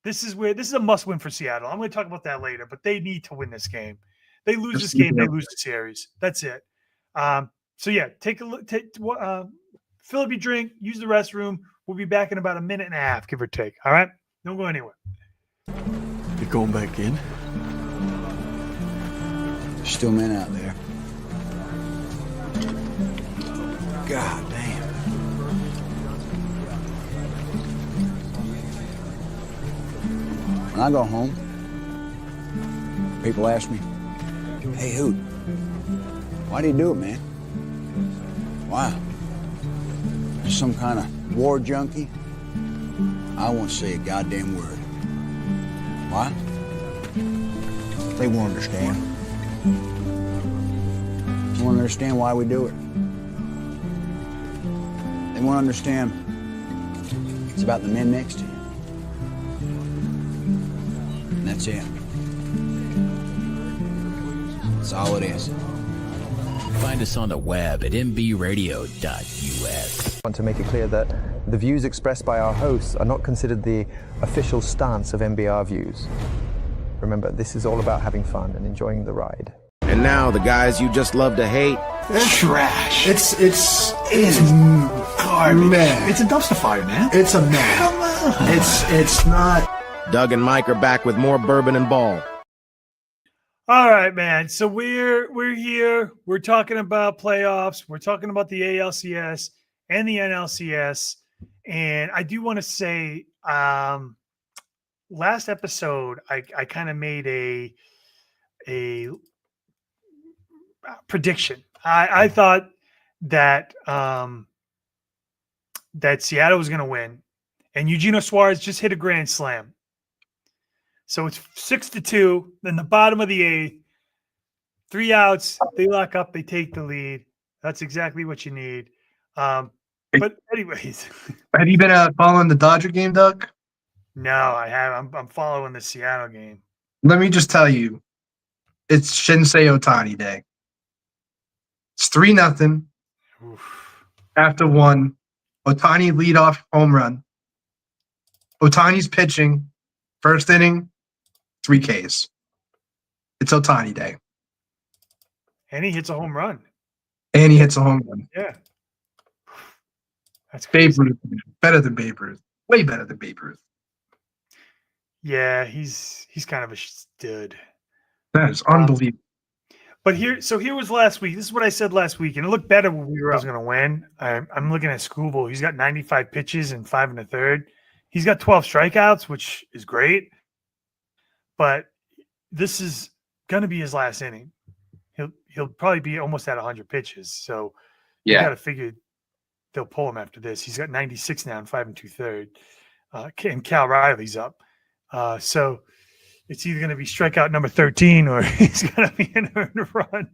This is a must win for Seattle. I'm going to talk about that later, but they need to win this game. They lose this game, they lose the series. That's it. So yeah, take a look. Fill up your drink, use the restroom. We'll be back in about a minute and a half, give or take. All right, don't go anywhere. You're going back in? There's still men out there. God damn. When I go home, people ask me, hey, Hoot, why do you do it, man? Why? You some kind of war junkie? I won't say a goddamn word. Why? They won't understand. They won't understand why we do it. They won't understand it's about the men next to you. And that's it. That's all it is. Find us on the web at mbradio.us. I want to make it clear that the views expressed by our hosts are not considered the official stance of MBR Views. Remember, this is all about having fun and enjoying the ride. And now the guys you just love to hate. It's trash. It's garbage. Man. It's a dumpster fire, man. It's a man. Come on. It's not. Doug and Mike are back with more Bourbon and Ball. All right, man. So we're here. We're talking about playoffs. We're talking about the ALCS and the NLCS. And I do want to say, last episode, I kind of made a prediction. I thought that that Seattle was going to win, and Eugenio Suarez just hit a grand slam. So it's 6-2. Then the bottom of the 8th, 3 outs, they lock up, they take the lead. That's exactly what you need. But anyways, have you been following the Dodger game, Doug? No, I have. I'm following the Seattle game. Let me just tell you, it's Shinsei Ohtani day. It's 3-0 after 1. Ohtani leadoff home run. Ohtani's pitching, first inning, 3 Ks. It's Ohtani day. And he hits a home run. Yeah. That's Babe crazy. Ruth. Better than Babe Ruth. Way better than Babe Ruth. Yeah, he's kind of a stud. That is unbelievable. But here was last week. This is what I said last week, and it looked better when we were going to win. I'm looking at Scooble. He's got 95 pitches and 5 1/3. He's got 12 strikeouts, which is great. But this is going to be his last inning. He'll probably be almost at 100 pitches. So you got to figure they'll pull him after this. He's got 96 now and 5 2/3. And Cal Riley's up. So it's either going to be strikeout number 13 or he's going to be an earned run.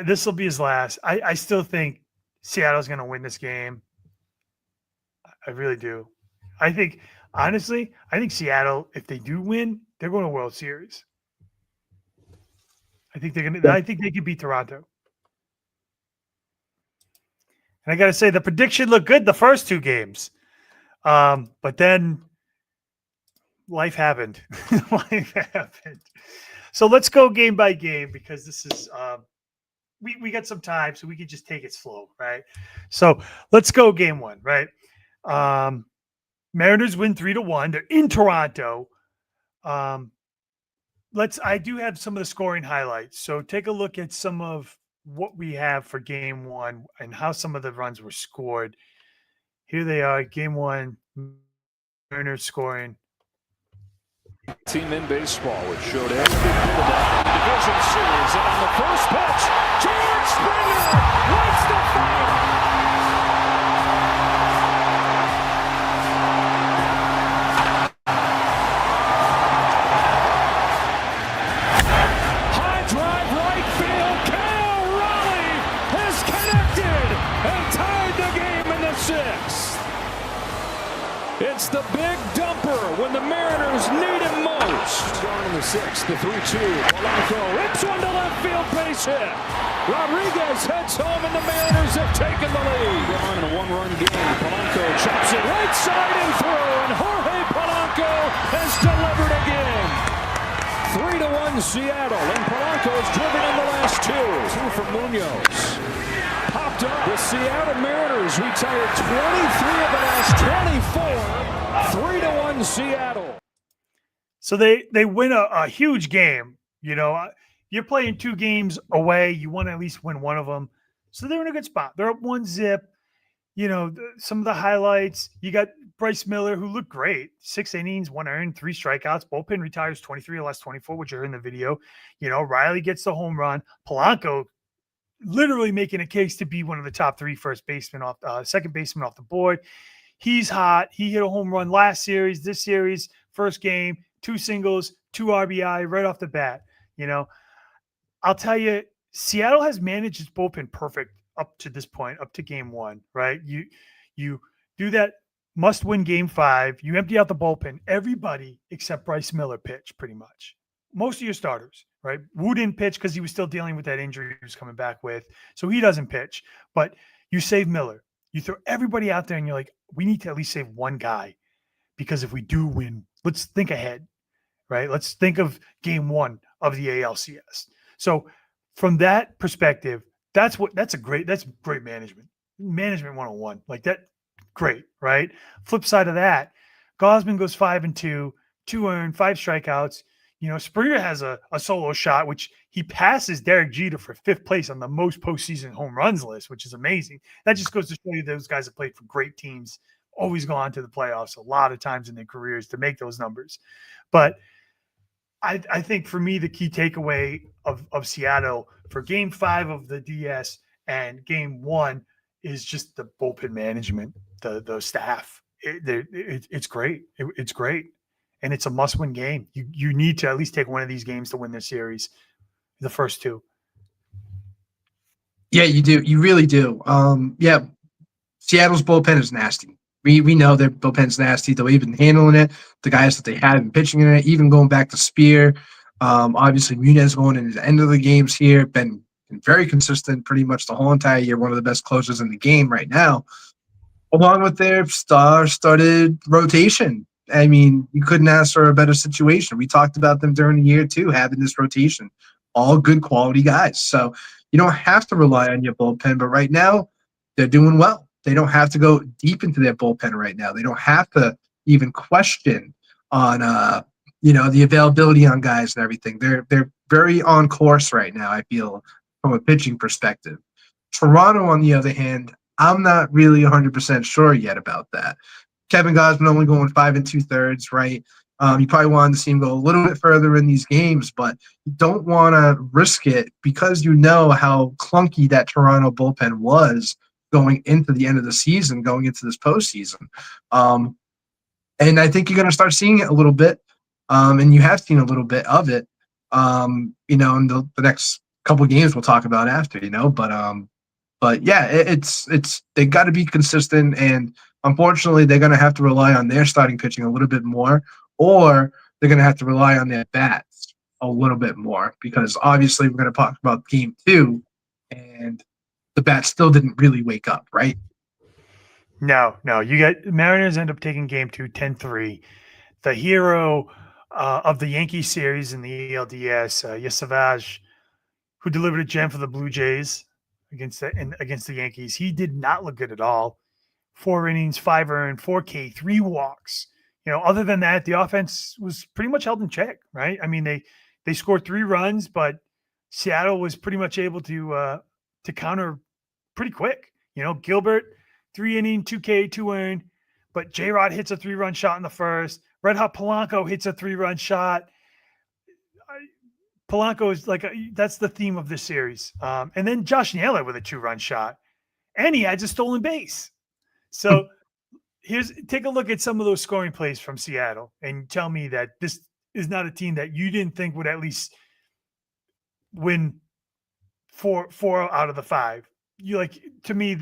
This will be his last. I still think Seattle's going to win this game. I really do. Honestly, I think Seattle, if they do win, they're going to World Series. I think they could beat Toronto. And I got to say, the prediction looked good the first 2 games. But then life happened. So let's go game by game because this is we got some time, so we can just take it slow, right? So let's go game 1, right? Mariners win 3-1. They're in Toronto. I do have some of the scoring highlights. So take a look at some of what we have for game 1 and how some of the runs were scored. Here they are, game 1, Mariners scoring. Team in baseball, which showed every division series. And on the first pitch, George Springer lights the fire. High drive right field. Cal Raleigh has connected and tied the game in the 6th. It's the big dumper when the Mariners need him most. Gone in the 6th, the 3-2. Polanco rips one to left field, base hit. Rodriguez heads home and the Mariners have taken the lead. On in a 1-run game, Polanco chops it right side and through, and Jorge Polanco has delivered again. 3-1 Seattle, and Polanco is driven in the last 2. 2 for Munoz. Popped up. The Seattle Mariners retired 23 of the last 24. 3-1 Seattle. So they win a huge game. You know, you're playing 2 games away. You want to at least win one of them. So they're in a good spot. They're up 1-0. You know, some of the highlights, you got Bryce Miller, who looked great. 6 innings, 1 earned, 3 strikeouts. Bullpen retires 23 or less 24, which you heard in the video. You know, Riley gets the home run. Polanco literally making a case to be one of the top 3 second baseman off the board. He's hot. He hit a home run last series. This series, first game, 2 singles, 2 RBI right off the bat. You know, I'll tell you, Seattle has managed its bullpen perfect up to this point, up to game 1, right? You do that must-win game 5. You empty out the bullpen. Everybody except Bryce Miller pitch, pretty much. Most of your starters, right? Wu didn't pitch because he was still dealing with that injury he was coming back with, so he doesn't pitch. But you save Miller. You throw everybody out there, and you're like, we need to at least save one guy, because if we do win, let's think ahead, right? Let's think of game 1 of the ALCS. So from that perspective, that's great management. Management 101. Like that, great, right? Flip side of that, Gausman goes 5-2, 2 earned, 5 strikeouts. You know, Springer has a solo shot, which he passes Derek Jeter for 5th place on the most postseason home runs list, which is amazing. That just goes to show you those guys have played for great teams, always gone to the playoffs a lot of times in their careers to make those numbers. But I think for me, the key takeaway of Seattle for game 5 of the DS and game 1 is just the bullpen management, the staff. It's great. It's great. And it's a must-win game. You need to at least take one of these games to win this series, the first 2. Yeah, you do. You really do. Yeah, Seattle's bullpen is nasty. We know their bullpen's nasty. They've even handling it. The guys that they had been pitching in it, even going back to Spear. Obviously, Munez going into the end of the games here, been very consistent pretty much the whole entire year. One of the best closers in the game right now, along with their star-studded rotation. I mean, you couldn't ask for a better situation. We talked about them during the year, too, having this rotation. All good quality guys. So you don't have to rely on your bullpen, but right now they're doing well. They don't have to go deep into their bullpen right now. They don't have to even question on, the availability on guys and everything. They're very on course right now, I feel, from a pitching perspective. Toronto, on the other hand, I'm not really 100% sure yet about that. Kevin Gausman only going 5 2/3, right? You probably wanted to see him go a little bit further in these games, but you don't want to risk it because you know how clunky that Toronto bullpen was going into the end of the season, going into this postseason. And I think you're going to start seeing it a little bit, and you have seen a little bit of it, in the next couple of games we'll talk about after, but yeah, it's they got to be consistent, and unfortunately, they're going to have to rely on their starting pitching a little bit more, or they're going to have to rely on their bats a little bit more, because obviously we're going to talk about game 2, and the bats still didn't really wake up, right? No. You got Mariners end up taking game 2, 10-3. The hero of the Yankee series in the ALDS, Yesavage, who delivered a gem for the Blue Jays against the Yankees, he did not look good at all. 4 innings, 5 earned, 4K, 3 walks. Other than that, the offense was pretty much held in check, right? I mean, they scored 3 runs, but Seattle was pretty much able to counter pretty quick. Gilbert, 3 inning, 2K, 2 earned, but J-Rod hits a 3-run shot in the first. Red Hot Polanco hits a 3-run shot. Polanco is that's the theme of this series. And then Josh Naylor with a 2-run shot, and he adds a stolen base. So take a look at some of those scoring plays from Seattle and tell me that this is not a team that you didn't think would at least win 4 out of the 5. To me,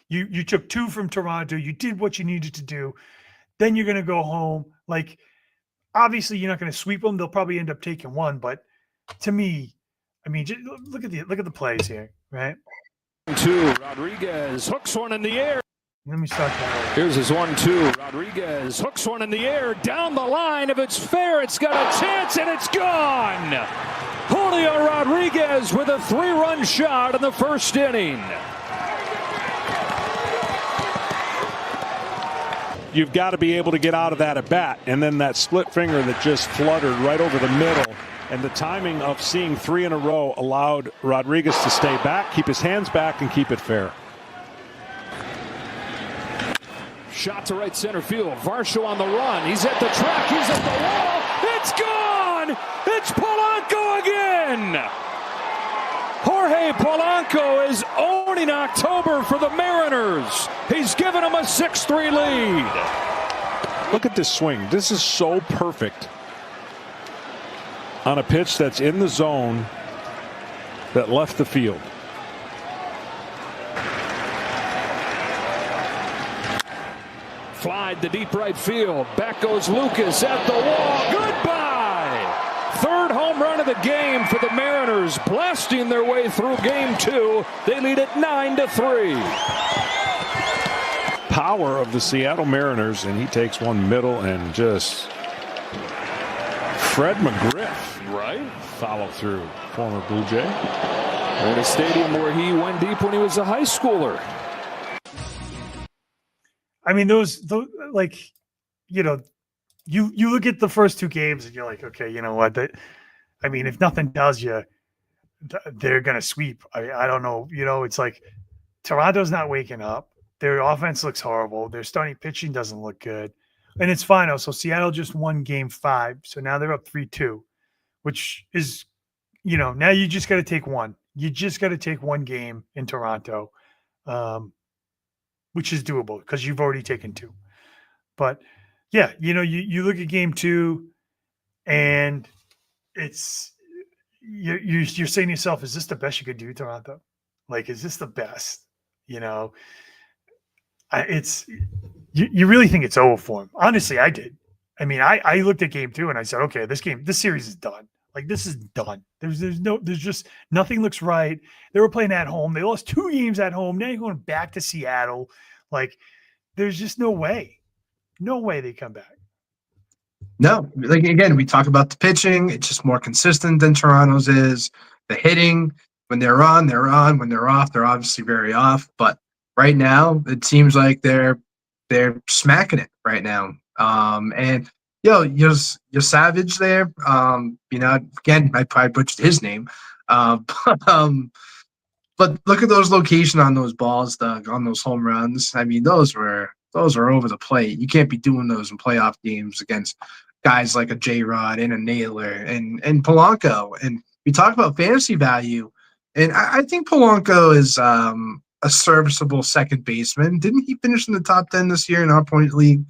you took 2 from Toronto. You did what you needed to do. Then you're going to go home. Obviously you're not going to sweep them. They'll probably end up taking 1, but to me, I mean, just look at the plays here, right? 2, Rodriguez hooks one in the air. Let me start that. Here's his 1-2. Rodriguez hooks one in the air down the line. If it's fair, it's got a chance, and it's gone. Julio Rodriguez with a 3-run shot in the first inning. You've got to be able to get out of that at bat, and then that split finger that just fluttered right over the middle And the timing of seeing 3 in a row allowed Rodriguez to stay back, keep his hands back, and keep it fair. Shot to right center field. Varsho on the run. He's at the track. He's at the wall. It's gone. It's Polanco again. Jorge Polanco is owning October for the Mariners. He's given them a 6-3 lead. Look at this swing. This is so perfect on a pitch that's in the zone that left the field. Flied to deep right field. Back goes Lucas at the wall. Goodbye. Third home run of the game for the Mariners, blasting their way through game 2. They lead it 9-3. Power of the Seattle Mariners, and he takes one middle and just Fred McGriff, right? Follow through, former Blue Jay. In a stadium where he went deep when he was a high schooler. I mean, those like, you know, you look at the first 2 games and you're like, okay, you know what? I mean, if nothing tells you they're going to sweep, I don't know. You know, it's like Toronto's not waking up. Their offense looks horrible. Their starting pitching doesn't look good. And it's final. So Seattle just won game 5. So now they're up 3-2, which is, you know, now you just got to take one. You just got to take one game in Toronto. Which is doable because you've already taken 2. But yeah, you know, you look at game 2 and it's you're saying to yourself, is this the best you could do, Toronto? Like, is this the best? You know, you really think it's over for him. Honestly, I did. I mean, I looked at game 2 and I said, okay, this series is done. Like, this is done. There's just nothing looks right. They were playing at home. They lost 2 games at home. Now you're going back to Seattle. Like, there's just no way they come back. No, like, again, we talk about the pitching. It's just more consistent than Toronto's is. The hitting, when they're on, they're on. When they're off, they're obviously very off. But right now, it seems like they're smacking it right now. And you're Savage there. You know, again, I probably butchered his name. But look at those location on those balls, Doug, on those home runs. I mean, those are over the plate. You can't be doing those in playoff games against guys like a J-Rod and a Naylor and Polanco. And we talk about fantasy value, and I think Polanco is a serviceable second baseman. Didn't he finish in the top 10 this year in our point league?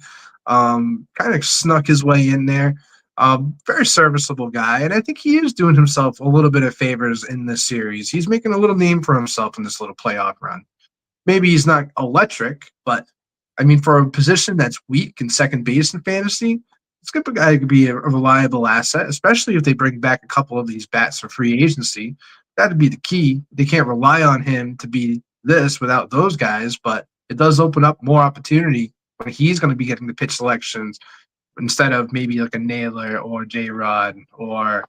Kind of snuck his way in there. Very serviceable guy, and I think he is doing himself a little bit of favors in this series. He's making a little name for himself in this little playoff run. Maybe he's not electric, but I mean, for a position that's weak in second base in fantasy, this type of guy could be a reliable asset, especially if they bring back a couple of these bats for free agency. That'd be the key. They can't rely on him to be this without those guys, but it does open up more opportunity when he's going to be getting the pitch selections instead of maybe like a Naylor or J-Rod or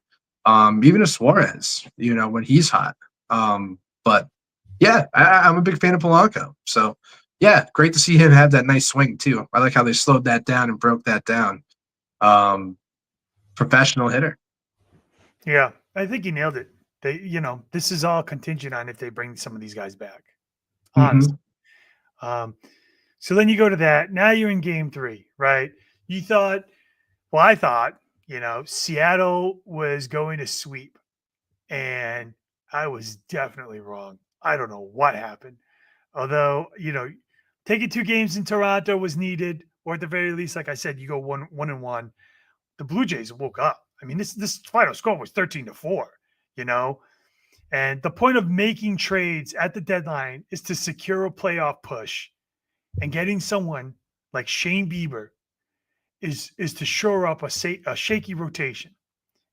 even a Suarez, you know, when he's hot. But yeah, I'm a big fan of Polanco. So yeah, great to see him have that nice swing too. I like how they slowed that down and broke that down. Professional hitter. Yeah, I think you nailed it. They, you know, this is all contingent on if they bring some of these guys back. Honestly. So then you go to that. Now you're in game 3, right? You thought, well, I thought, you know, Seattle was going to sweep, and I was definitely wrong. I don't know what happened. Although, you know, taking 2 games in Toronto was needed, or at the very least, like I said, you go 1-1. The Blue Jays woke up. I mean, this final score was 13-4, you know, and the point of making trades at the deadline is to secure a playoff push, and getting someone like Shane Bieber is to shore up a shaky rotation.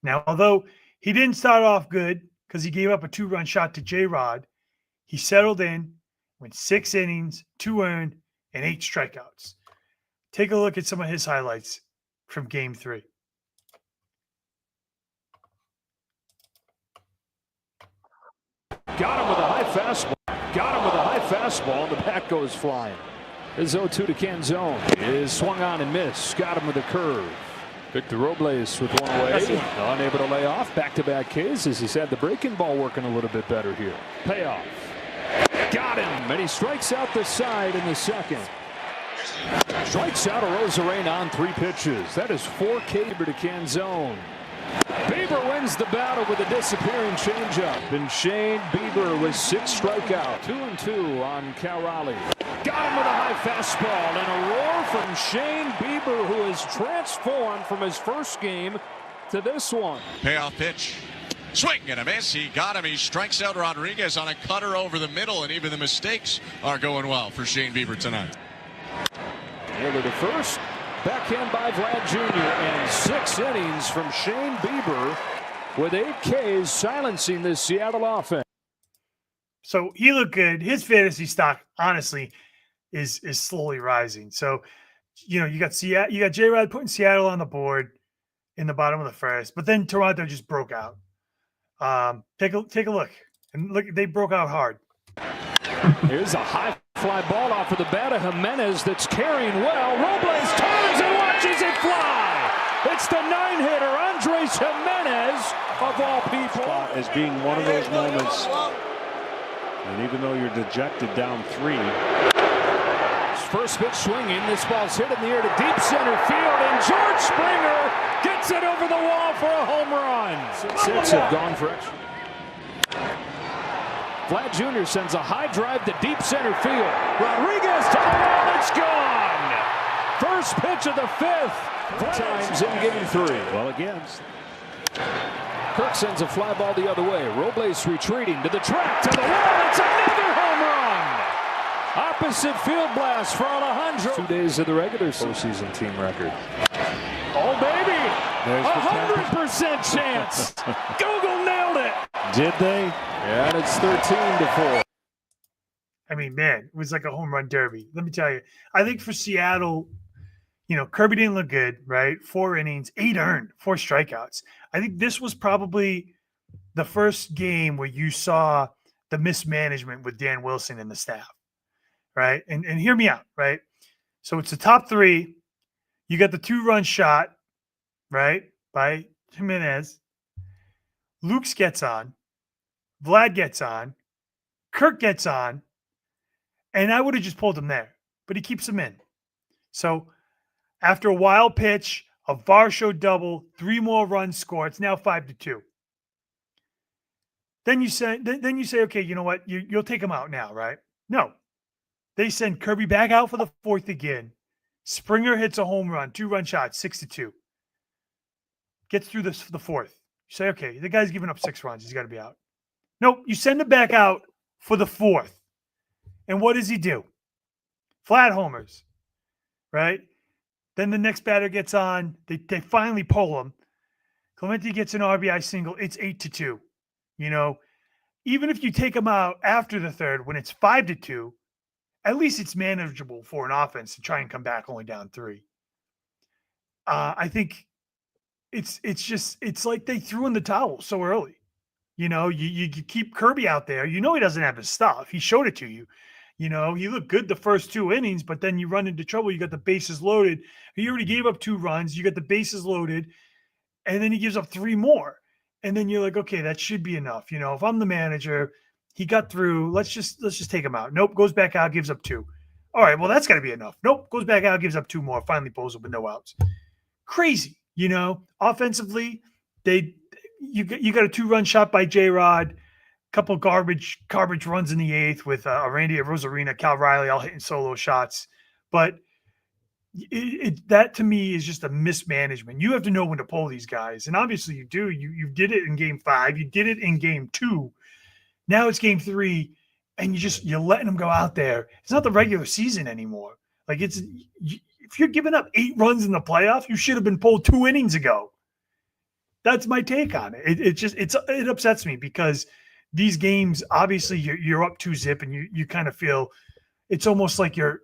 Now, although he didn't start off good because he gave up a 2-run shot to J-Rod, he settled in, went 6 innings, 2 earned, and 8 strikeouts. Take a look at some of his highlights from game 3. Got him with a high fastball. And the bat goes flying. His 0-2 to Canzone is swung on and missed. Got him with a curve. Victor Robles with one away. Unable to lay off. Back-to-back Ks as he's had the breaking ball working a little bit better here. Payoff. Got him. And he strikes out the side in the second. Strikes out a Rosarena on 3 pitches. That is 4 Bieber to Canzone. Bieber wins the battle with a disappearing changeup. And Shane Bieber with 6 strikeouts. 2-2 on Cal Raleigh. Got him with a high fastball and a roar from Shane Bieber, who has transformed from his first game to this one. Payoff pitch. Swing and a miss. He got him. He strikes out Rodriguez on a cutter over the middle, and even the mistakes are going well for Shane Bieber tonight. Over to first. Backhand by Vlad Jr. and 6 innings from Shane Bieber with 8 Ks silencing this Seattle offense. So he looked good. His fantasy stock, honestly, is slowly rising. So, you got Seattle, you got J-Rod putting Seattle on the board in the bottom of the first, but then Toronto just broke out. Take a look, and look, they broke out hard. Here's a high fly ball off of the bat of Jimenez that's carrying well. Robles turns and watches it fly. It's the 9-hitter Andres Jimenez of all people. As being one of those moments, and even though you're dejected down 3. First pitch swinging. This ball's hit in the air to deep center field, and George Springer gets it over the wall for a home run. 6 have gone for extra. Vlad Jr. sends a high drive to deep center field. Rodriguez to the wall. It's gone. First pitch of the 5th. Times in game 3. Well, again, Kirk sends a fly ball the other way. Robles retreating to the track, to the wall. It's another home run. Opposite field blast for Alejandro. 2 days of the regular postseason team record. Oh, baby. 100% chance. Google nailed it. Did they? Yeah, and it's 13-4. I mean, man, it was like a home run derby. Let me tell you. I think for Seattle, Kirby didn't look good, right? 4 innings, 8 earned, 4 strikeouts. I think this was probably the first game where you saw the mismanagement with Dan Wilson and the staff, right? And hear me out, right? So it's the top 3. You got the 2-run shot, right, by Jimenez. Luke's gets on. Vlad gets on. Kirk gets on. And I would have just pulled him there, but he keeps him in. So after a wild pitch, a Varsho double, 3 more runs score. It's now 5-2. Then you say, okay, you know what? You'll take him out now, right? No. They send Kirby back out for the 4th again. Springer hits a home run, 2-run shot, 6-2. Gets through the 4th. You say, okay, the guy's giving up 6 runs. He's got to be out. Nope, you send him back out for the 4th. And what does he do? Flat homers, right? Then the next batter gets on. They finally pull him. Clemente gets an RBI single. It's 8-2. Even if you take him out after the 3rd, when it's 5-2, at least it's manageable for an offense to try and come back only down 3. I think it's like they threw in the towel so early. You keep Kirby out there. He doesn't have his stuff. He showed it to you. He looked good the first 2 innings, but then you run into trouble. You got the bases loaded. He already gave up 2 runs. You got the bases loaded, and then he gives up 3 more. And then you're like, okay, that should be enough. If I'm the manager, he got through. Let's just take him out. Nope, goes back out, gives up 2. All right, well, that's got to be enough. Nope, goes back out, gives up 2 more. Finally pulls up with no outs. Crazy, Offensively, you got a 2-run shot by J-Rod. Couple garbage runs in the 8th with Randy Rosarena, Cal Riley all hitting solo shots. But that to me is just a mismanagement. You have to know when to pull these guys. And obviously you do. You did it in game 5. You did it in game 2. Now it's game 3. And you're letting them go out there. It's not the regular season anymore. Like if you're giving up 8 runs in the playoffs, you should have been pulled 2 innings ago. That's my take on it. It upsets me because these games, obviously, you're up 2-0, and you kind of feel it's almost like you're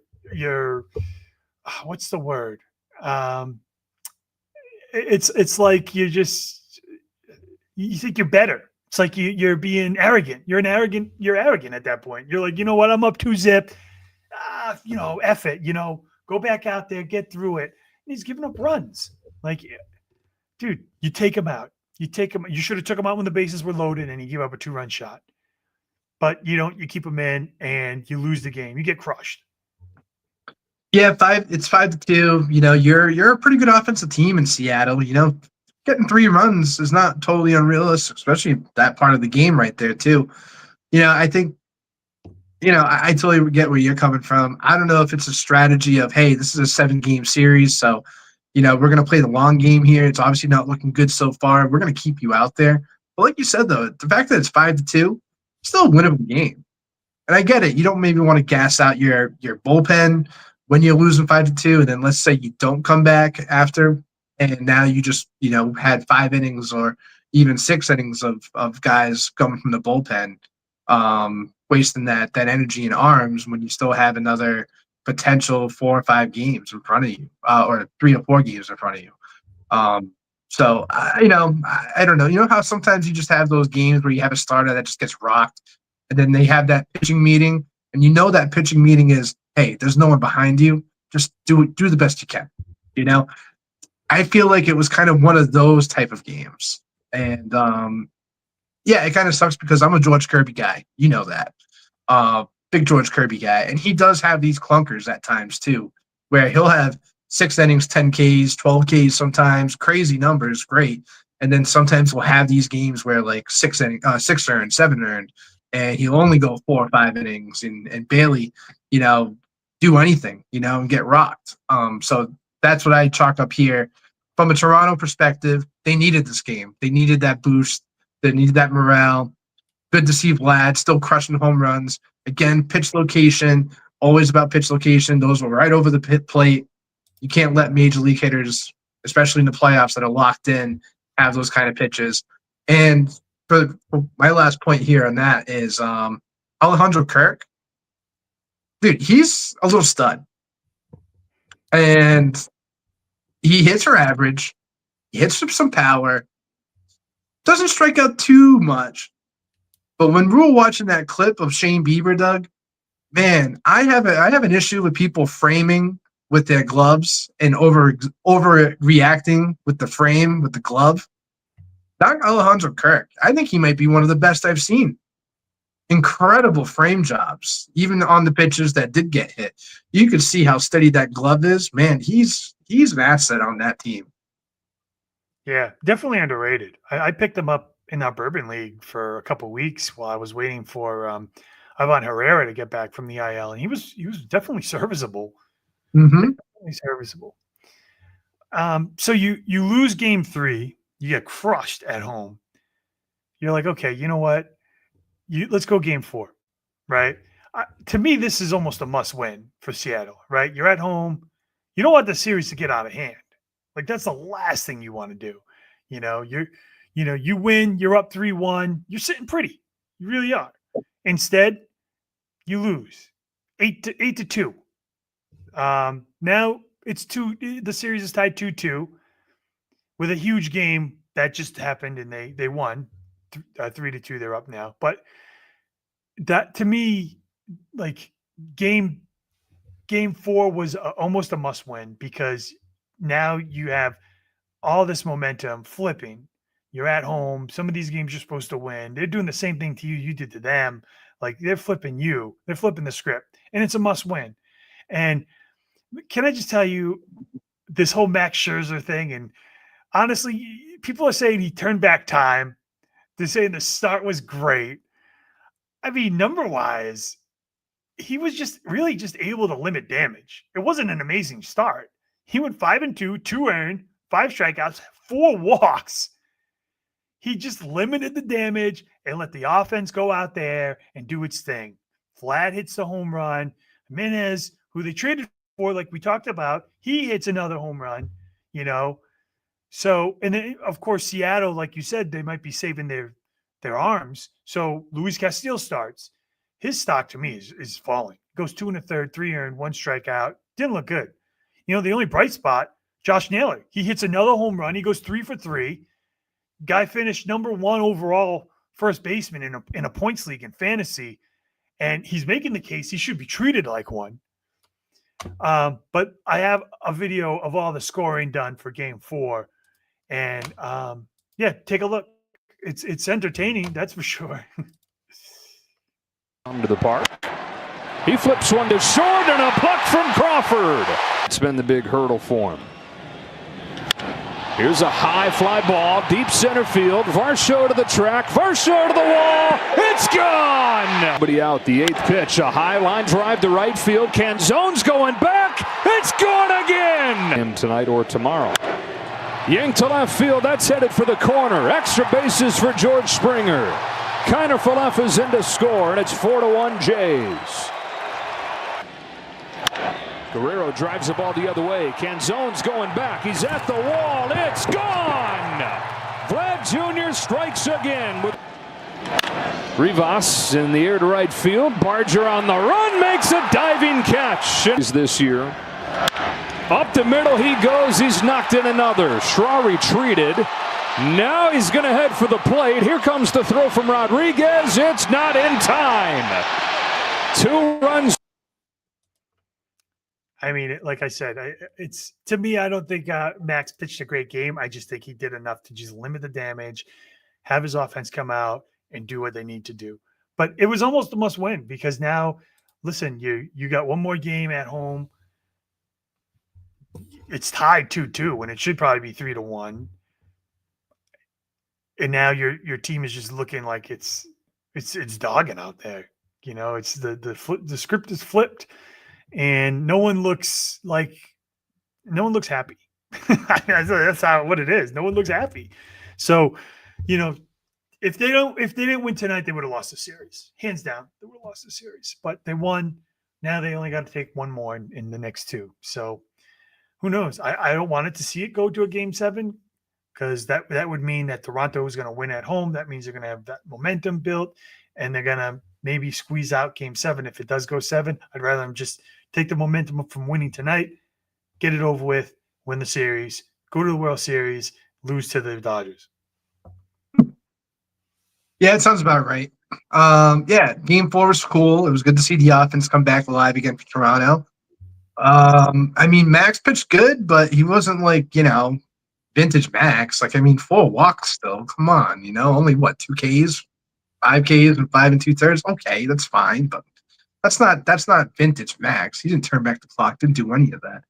what's the word? It's like you think you're better. It's like you're being arrogant. You're arrogant at that point. You're like, you know what? I'm up 2-0. F it. Go back out there, get through it. And he's giving up runs. Like, dude, you take him out. You take him. You should have took him out when the bases were loaded and he gave up a 2-run shot. But you don't. You keep him in and you lose the game. You get crushed. Yeah, it's 5-2. You know, you're a pretty good offensive team in Seattle. You know, getting 3 runs is not totally unrealistic, especially that part of the game right there too. You know, I think, you know, I totally get where you're coming from. I don't know if it's a strategy of, hey, this is a 7-game series, so you know we're going to play the long game here. It's obviously not looking good so far. We're going to keep you out there. But like you said, though, the fact that it's 5-2, still a winnable game. And I get it. You don't maybe want to gas out your bullpen when you're losing 5-2, and then let's say you don't come back after, and now you just, you know, had 5 innings or even 6 innings of guys coming from the bullpen, wasting that energy and arms when you still have another potential 4 or 5 games in front of you, or 3 or 4 games in front of you. So you know, I don't know. You know how sometimes you just have those games where you have a starter that just gets rocked, and then they have that pitching meeting, and you know that pitching meeting is, hey, there's no one behind you. Just do the best you can. You know, I feel like it was kind of one of those type of games, and yeah, it kind of sucks because I'm a George Kirby guy. You know that. Big George Kirby guy. And he does have these clunkers at times too, where he'll have 6 innings, 10 Ks, 12 Ks sometimes, crazy numbers, great. And then sometimes we'll have these games where like 6 earned, 7 earned, and he'll only go 4 or 5 innings and barely, you know, do anything, you know, and get rocked. So that's what I chalk up here. From a Toronto perspective, they needed this game. They needed that boost. They needed that morale. Good to see Vlad still crushing home runs. Again, pitch location, always about pitch location. Those were right over the pit plate. You can't let major league hitters, especially in the playoffs that are locked in, have those kind of pitches. And for my last point here on that is Alejandro Kirk. Dude, he's a little stud. And he hits for average. He hits with some power. Doesn't strike out too much. But when we were watching that clip of Shane Bieber, Doug, man, I have an issue with people framing with their gloves and overreacting with the frame with the glove. Doc Alejandro Kirk, I think he might be one of the best I've seen. Incredible frame jobs, even on the pitches that did get hit. You could see how steady that glove is. Man, he's an asset on that team. Yeah, definitely underrated. I picked him up in our Bourbon League for a couple weeks while I was waiting for Ivan Herrera to get back from the IL, and he was definitely serviceable. Mm-hmm. Definitely serviceable. So you lose game 3, you get crushed at home. You're like, okay, you know what? Let's go game 4, right? To me, this is almost a must-win for Seattle, right? You're at home. You don't want the series to get out of hand. Like that's the last thing you want to do. You know, you win, you're up 3-1, you're sitting pretty. You really are. Instead, you lose 8-2. Now it's 2. The series is tied 2-2 with a huge game that just happened, and they won 3-2. They're up now. But that to me, like game 4 was almost a must win because now you have all this momentum flipping. You're at home. Some of these games you're supposed to win. They're doing the same thing to you you did to them. Like they're flipping you. They're flipping the script, and it's a must win. And can I just tell you this whole Max Scherzer thing? And honestly, people are saying he turned back time. They're saying the start was great. I mean, number wise, he was just really just able to limit damage. It wasn't an amazing start. He went 5-2, 2 earned, 5 strikeouts, 4 walks. He just limited the damage and let the offense go out there and do its thing. Vlad hits the home run. Jimenez, who they traded for, like we talked about, he hits another home run, you know. So, and then, of course, Seattle, like you said, they might be saving their arms. So Luis Castillo starts. His stock to me is falling. Goes 2 1/3, 3 earned, 1 strikeout. Didn't look good. You know, the only bright spot, Josh Naylor. He hits another home run. He goes 3 for 3. Guy finished number 1 overall first baseman in a points league in fantasy. And he's making the case he should be treated like one. But I have a video of all the scoring done for game 4. And yeah, take a look. It's entertaining, that's for sure. To the park. He flips one to short and a pluck from Crawford. It's been the big hurdle for him. Here's a high fly ball, deep center field. Varsho to the track, Varsho to the wall. It's gone! Nobody out, the 8th pitch. A high line drive to right field. Canzone's going back. It's gone again! Him tonight or tomorrow. Yanked to left field, that's headed for the corner. Extra bases for George Springer. Kiner Falefa is in to score, and it's 4-1 Jays. Guerrero drives the ball the other way. Canzone's going back. He's at the wall. It's gone! Vlad Jr. strikes again. With Rivas in the air to right field. Barger on the run, makes a diving catch. This year. Up the middle he goes. He's knocked in another. Schraw retreated. Now he's going to head for the plate. Here comes the throw from Rodriguez. It's not in time. 2 runs. I mean, like I said, it's to me, I don't think Max pitched a great game. I just think he did enough to just limit the damage, have his offense come out and do what they need to do. But it was almost a must win because now, listen, you got one more game at home. It's tied 2-2 when it should probably be 3-1. And now your team is just looking like it's dogging out there. You know, it's the script is flipped. And no one looks happy. That's what it is. No one looks happy. So, you know, if they didn't win tonight, they would have lost the series. Hands down, they would have lost the series. But they won. Now they only got to take one more in the next 2. So who knows? I don't want it to see it go to a game 7 because that would mean that Toronto is going to win at home. That means they're going to have that momentum built, and they're going to maybe squeeze out game 7. If it does go 7, I'd rather them just take the momentum from winning tonight, get it over with, win the series, go to the World Series, lose to the Dodgers. Yeah, it sounds about right. Yeah, game 4 was cool. It was good to see the offense come back alive again for Toronto. I mean, Max pitched good, but he wasn't like, vintage Max. Like, I mean, 4 walks still. Come on, only 2 Ks, 5 Ks and 5 2/3. Okay, that's fine, but that's not vintage Max. He didn't turn back the clock, didn't do any of that.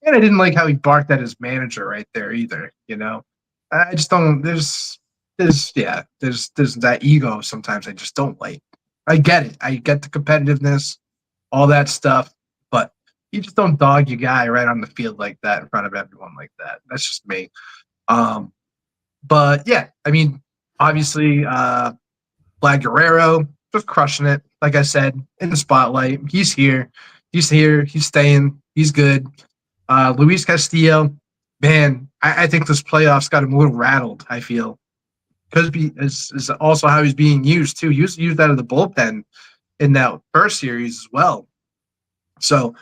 And I didn't like how he barked at his manager right there either, I just don't there's that ego sometimes I just don't like. I get it. I get the competitiveness, all that stuff, but you just don't dog your guy right on the field like that in front of everyone like that. That's just me. But yeah, I mean, obviously, Vlad Guerrero just crushing it. Like I said, in the spotlight. He's here. He's staying. He's good. Luis Castillo, man, I think this playoffs got him a little rattled, I feel. Because is also how he's being used, too. He was used out of the bullpen in that first series as well. So,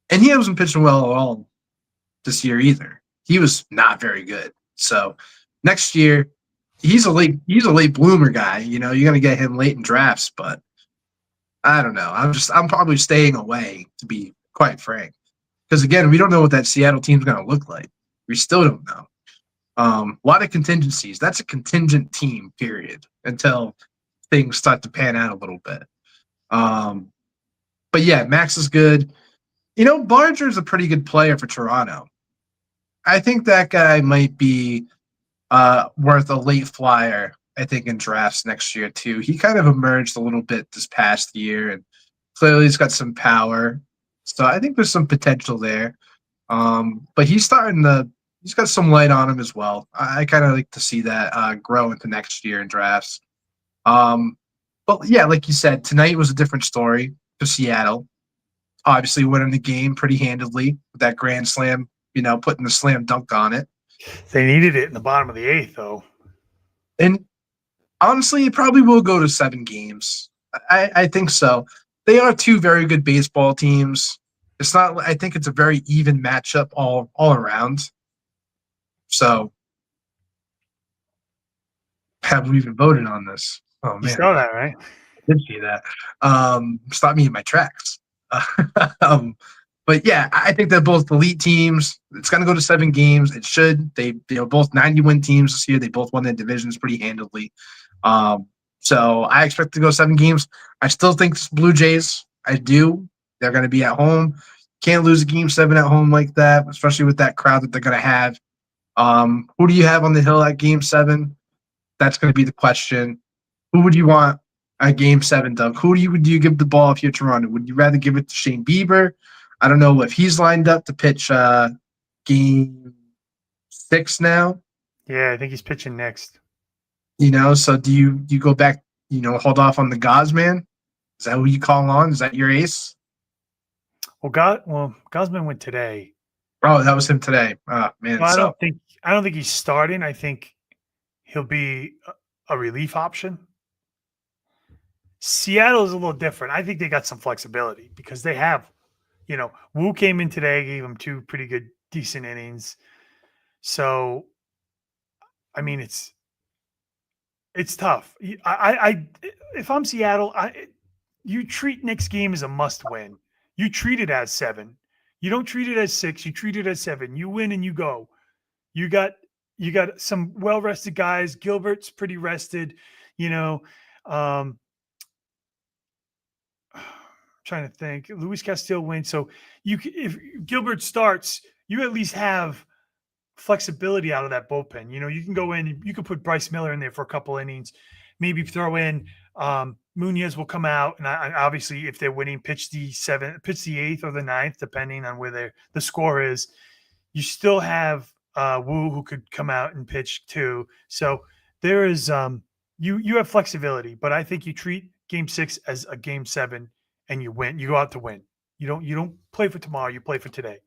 and he wasn't pitching well at all this year either. He was not very good. So, next year, he's a late bloomer guy. You're going to get him late in drafts, but I don't know. I'm probably staying away, to be quite frank. Because again, we don't know what that Seattle team's going to look like. We still don't know. A lot of contingencies. That's a contingent team, period, until things start to pan out a little bit. But yeah, Max is good. Barger is a pretty good player for Toronto. I think that guy might be worth a late flyer, I think, in drafts next year, too. He kind of emerged a little bit this past year, and clearly he's got some power. So I think there's some potential there. But he's got some light on him as well. I kind of like to see that grow into next year in drafts. But yeah, like you said, tonight was a different story for Seattle. Obviously winning the game pretty handedly with that grand slam, putting the slam dunk on it. They needed it in the bottom of the 8th, though. And honestly, it probably will go to 7 games. I think so. They are 2 very good baseball teams. It's not. I think it's a very even matchup all around. So, have we even voted on this? Oh man, you saw that, right? I did see that. Stop me in my tracks. But But yeah, I think they're both elite teams. It's going to go to 7 games. It should. They both 90-win teams this year. They both won their divisions pretty handily. So I expect to go 7 games. I still think Blue Jays. I do. They're going to be at home. Can't lose a game 7 at home like that, especially with that crowd that they're going to have. Who do you have on the hill at game 7? That's going to be the question. Who would you want at game 7, Doug? Who do you give the ball if you're Toronto? Would you rather give it to Shane Bieber? I don't know if he's lined up to pitch game 6 now. Yeah, I think he's pitching next. So do you go back, hold off on the Gosman? Is that who you call on? Is that your ace? Well, Gosman went today. Oh, that was him today. Oh, man. Well, I don't think he's starting. I think he'll be a relief option. Seattle is a little different. I think they got some flexibility because they have, Wu came in today, gave him 2 pretty good, decent innings. So, I mean, it's tough. If I'm Seattle, you treat next game as a must win. You treat it as 7. You don't treat it as 6. You treat it as 7. You win and you go. You got some well rested guys. Gilbert's pretty rested. Trying to think. Luis Castillo wins. So if Gilbert starts, you at least have flexibility out of that bullpen. You can go in and you can put Bryce Miller in there for a couple innings, maybe throw in Munoz will come out, and obviously if they're winning, pitch the 8th or the 9th, depending on where the score is. You still have Wu who could come out and pitch too. So there is you have flexibility, but I think you treat game 6 as a game 7 and you win. You go out to win. You don't play for tomorrow. You play for today.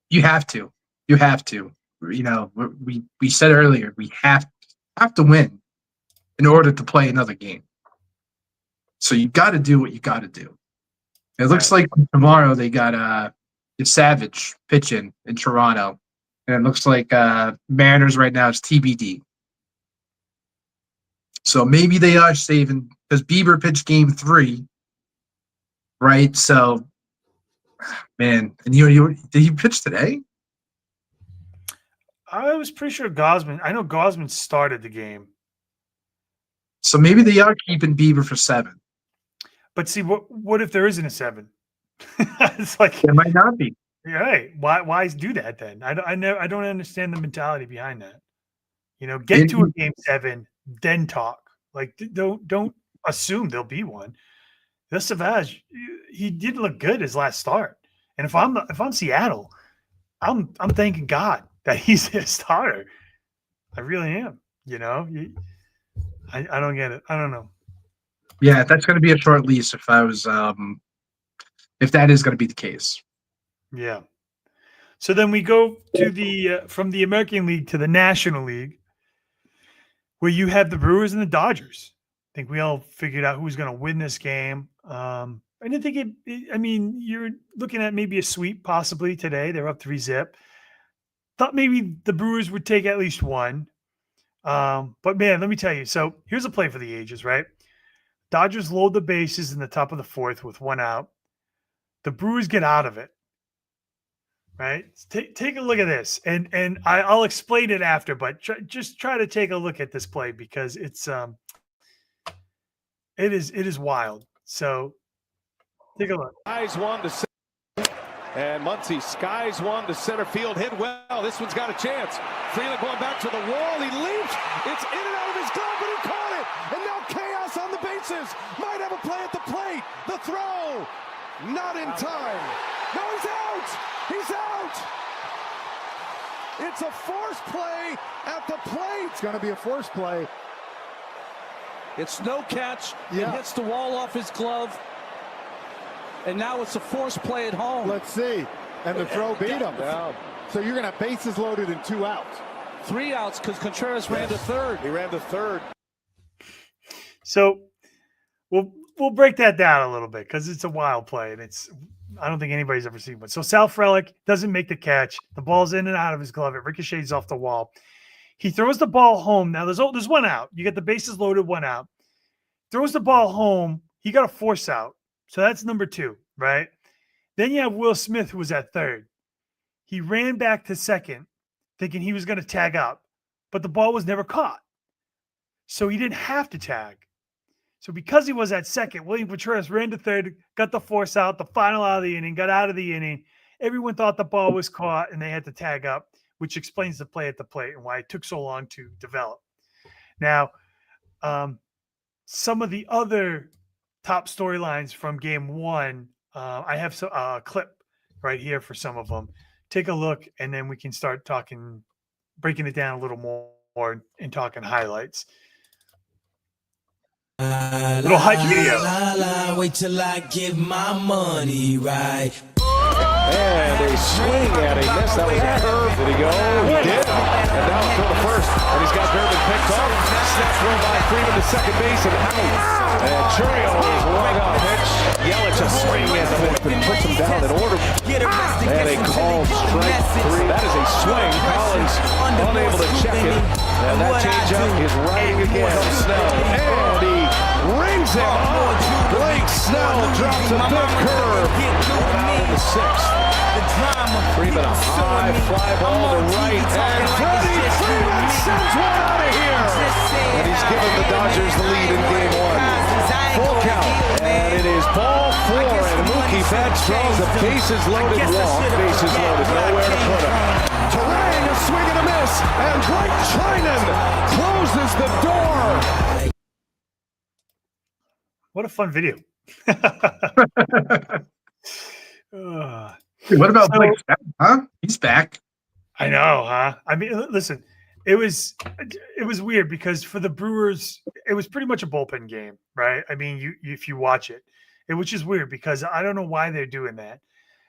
You have to. You have to. We said earlier we have to win in order to play another game. So you got to do what you got to do. It looks like tomorrow they got Savage pitching in Toronto, and it looks like Mariners right now is TBD. So maybe they are saving because Bieber pitched game 3, right? So, man, and did he pitch today? I was pretty sure Gosman. I know Gosman started the game. So maybe they are keeping Bieber for 7. But see, what if there isn't a 7? It's like there might not be. Right? Why do that then? I don't understand the mentality behind that. Get to a game 7, then talk. Like don't assume there'll be one. This Savage, he did look good his last start, and if I'm Seattle, I'm thanking God that he's a starter. I really am. I don't get it. I don't know. Yeah, that's going to be a short lease if that is going to be the case. Yeah. So then we go to from the American League to the National League, where you have the Brewers and the Dodgers. I think we all figured out who's going to win this game. I didn't think you're looking at maybe a sweep possibly today. They're up 3-0. Thought maybe the Brewers would take at least one. But man, let me tell you. So here's a play for the ages, right? Dodgers load the bases in the top of the 4th with 1 out. The Brewers get out of it, right? Take a look at this, and I'll explain it after. But just try to take a look at this play because it is wild. So take a look. Skies one to center, and Muncy skies one to center field. Hit well. This one's got a chance. Freeland going back to the wall. He leaps. It's in and out of his glove, but he caught it. And now chaos on the bases. Might have a play at the plate. The throw. Not in time. No, he's out. He's out. It's a force play at the plate. It's going to be a force play. It's no catch. Yeah. It hits the wall off his glove. And now it's a force play at home. Let's see. And the throw beat him. Yeah. So you're going to have bases loaded and 2 outs. 3 outs because Contreras ran to third. He ran to third. So we'll break that down a little bit because it's a wild play, and I don't think anybody's ever seen one. So Sal Frelick doesn't make the catch. The ball's in and out of his glove. It ricochets off the wall. He throws the ball home. Now there's 1 out. You get the bases loaded, 1 out. Throws the ball home. He got a force out. So that's number 2, right? Then you have Will Smith, who was at third. He ran back to second, thinking he was going to tag up, but the ball was never caught. So he didn't have to tag. So because he was at second, William Contreras ran to third, got the force out, the final out of the inning, got out of the inning. Everyone thought the ball was caught and they had to tag up, which explains the play at the plate and why it took so long to develop. Now, some of the other top storylines from game one, I have a clip right here for some of them. Take a look, and then we can start breaking it down a little more and talking highlights. Little hype video. Wait till I get my money right. And a swing at a miss. That was a curve. Did he go? He did. And now throw to first. And he's got Durbin picked off. Snap throw by Freeman to second base and out. And Churio is rung up. Pitch. Yelich a swing at the fifth and puts him down in order. And a called strike three. That is a swing. Collins unable to check it. And that changeup is riding again. Snell. And he rings him up. Blake Snell drops a big curve. Out of the sixth. Freeman a high fly ball to right. And Freddie Freeman sends one out of here. And he's given the Dodgers the lead in game one. Full count. And it is ball four. And Mookie Betts draws a bases loaded walk. Bases loaded. Nowhere to put him. Terang, a swing and a miss. And Blake Trinan closes the door. What a fun video. What about Blake? Huh? He's back. I know, huh? I mean, listen, it was weird because for the Brewers, it was pretty much a bullpen game, right? I mean, if you watch it, which is weird because I don't know why they're doing that.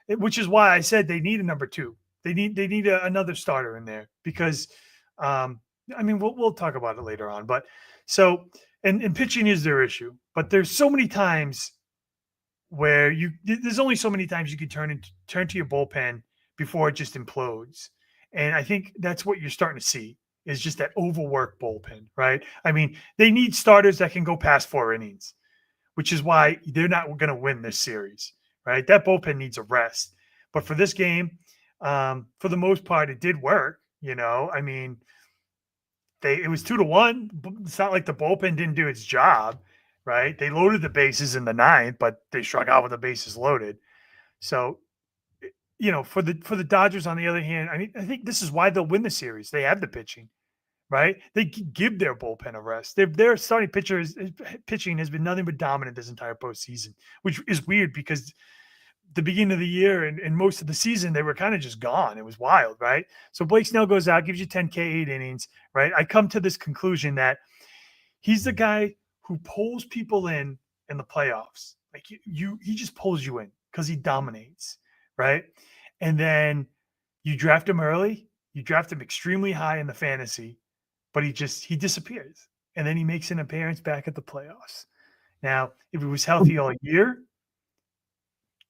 Which is why I said they need a number two. They need another starter in there because, I mean, we'll talk about it later on. But so and pitching is their issue, but there's so many times where there's only so many times you can turn to your bullpen before it just implodes. And I think that's what you're starting to see is just that overworked bullpen, right? I mean, they need starters that can go past 4 innings, which is why they're not going to win this series, right? That bullpen needs a rest. But for this game, for the most part, it did work. I mean, it was 2-1. It's not like the bullpen didn't do its job. Right, they loaded the bases in the 9th, but they struck out with the bases loaded. So, for the Dodgers, on the other hand, I mean, I think this is why they'll win the series. They have the pitching, right? They give their bullpen a rest. Their starting pitching has been nothing but dominant this entire postseason, which is weird because the beginning of the year and most of the season they were kind of just gone. It was wild, right? So Blake Snell goes out, gives you 10K, 8 innings, right? I come to this conclusion that he's the guy who pulls people in the playoffs. Like he just pulls you in because he dominates, right? And then you draft him early, you draft him extremely high in the fantasy, but he disappears. And then he makes an appearance back at the playoffs. Now, if he was healthy all year,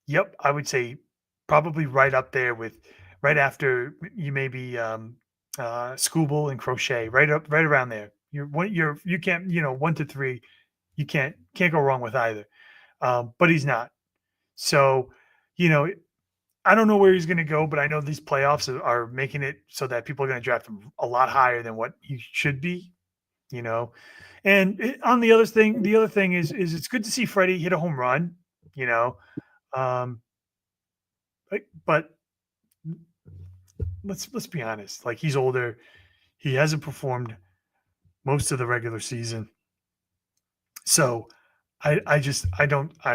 yep, I would say probably right up there with right after you maybe Scooble and Crochet, right around there. You can't 1 to 3, you can't go wrong with either, but he's not. So, I don't know where he's going to go, but I know these playoffs are making it so that people are going to draft him a lot higher than what he should be. And on the other thing is it's good to see Freddie hit a home run. But let's be honest. Like he's older, he hasn't performed most of the regular season. So I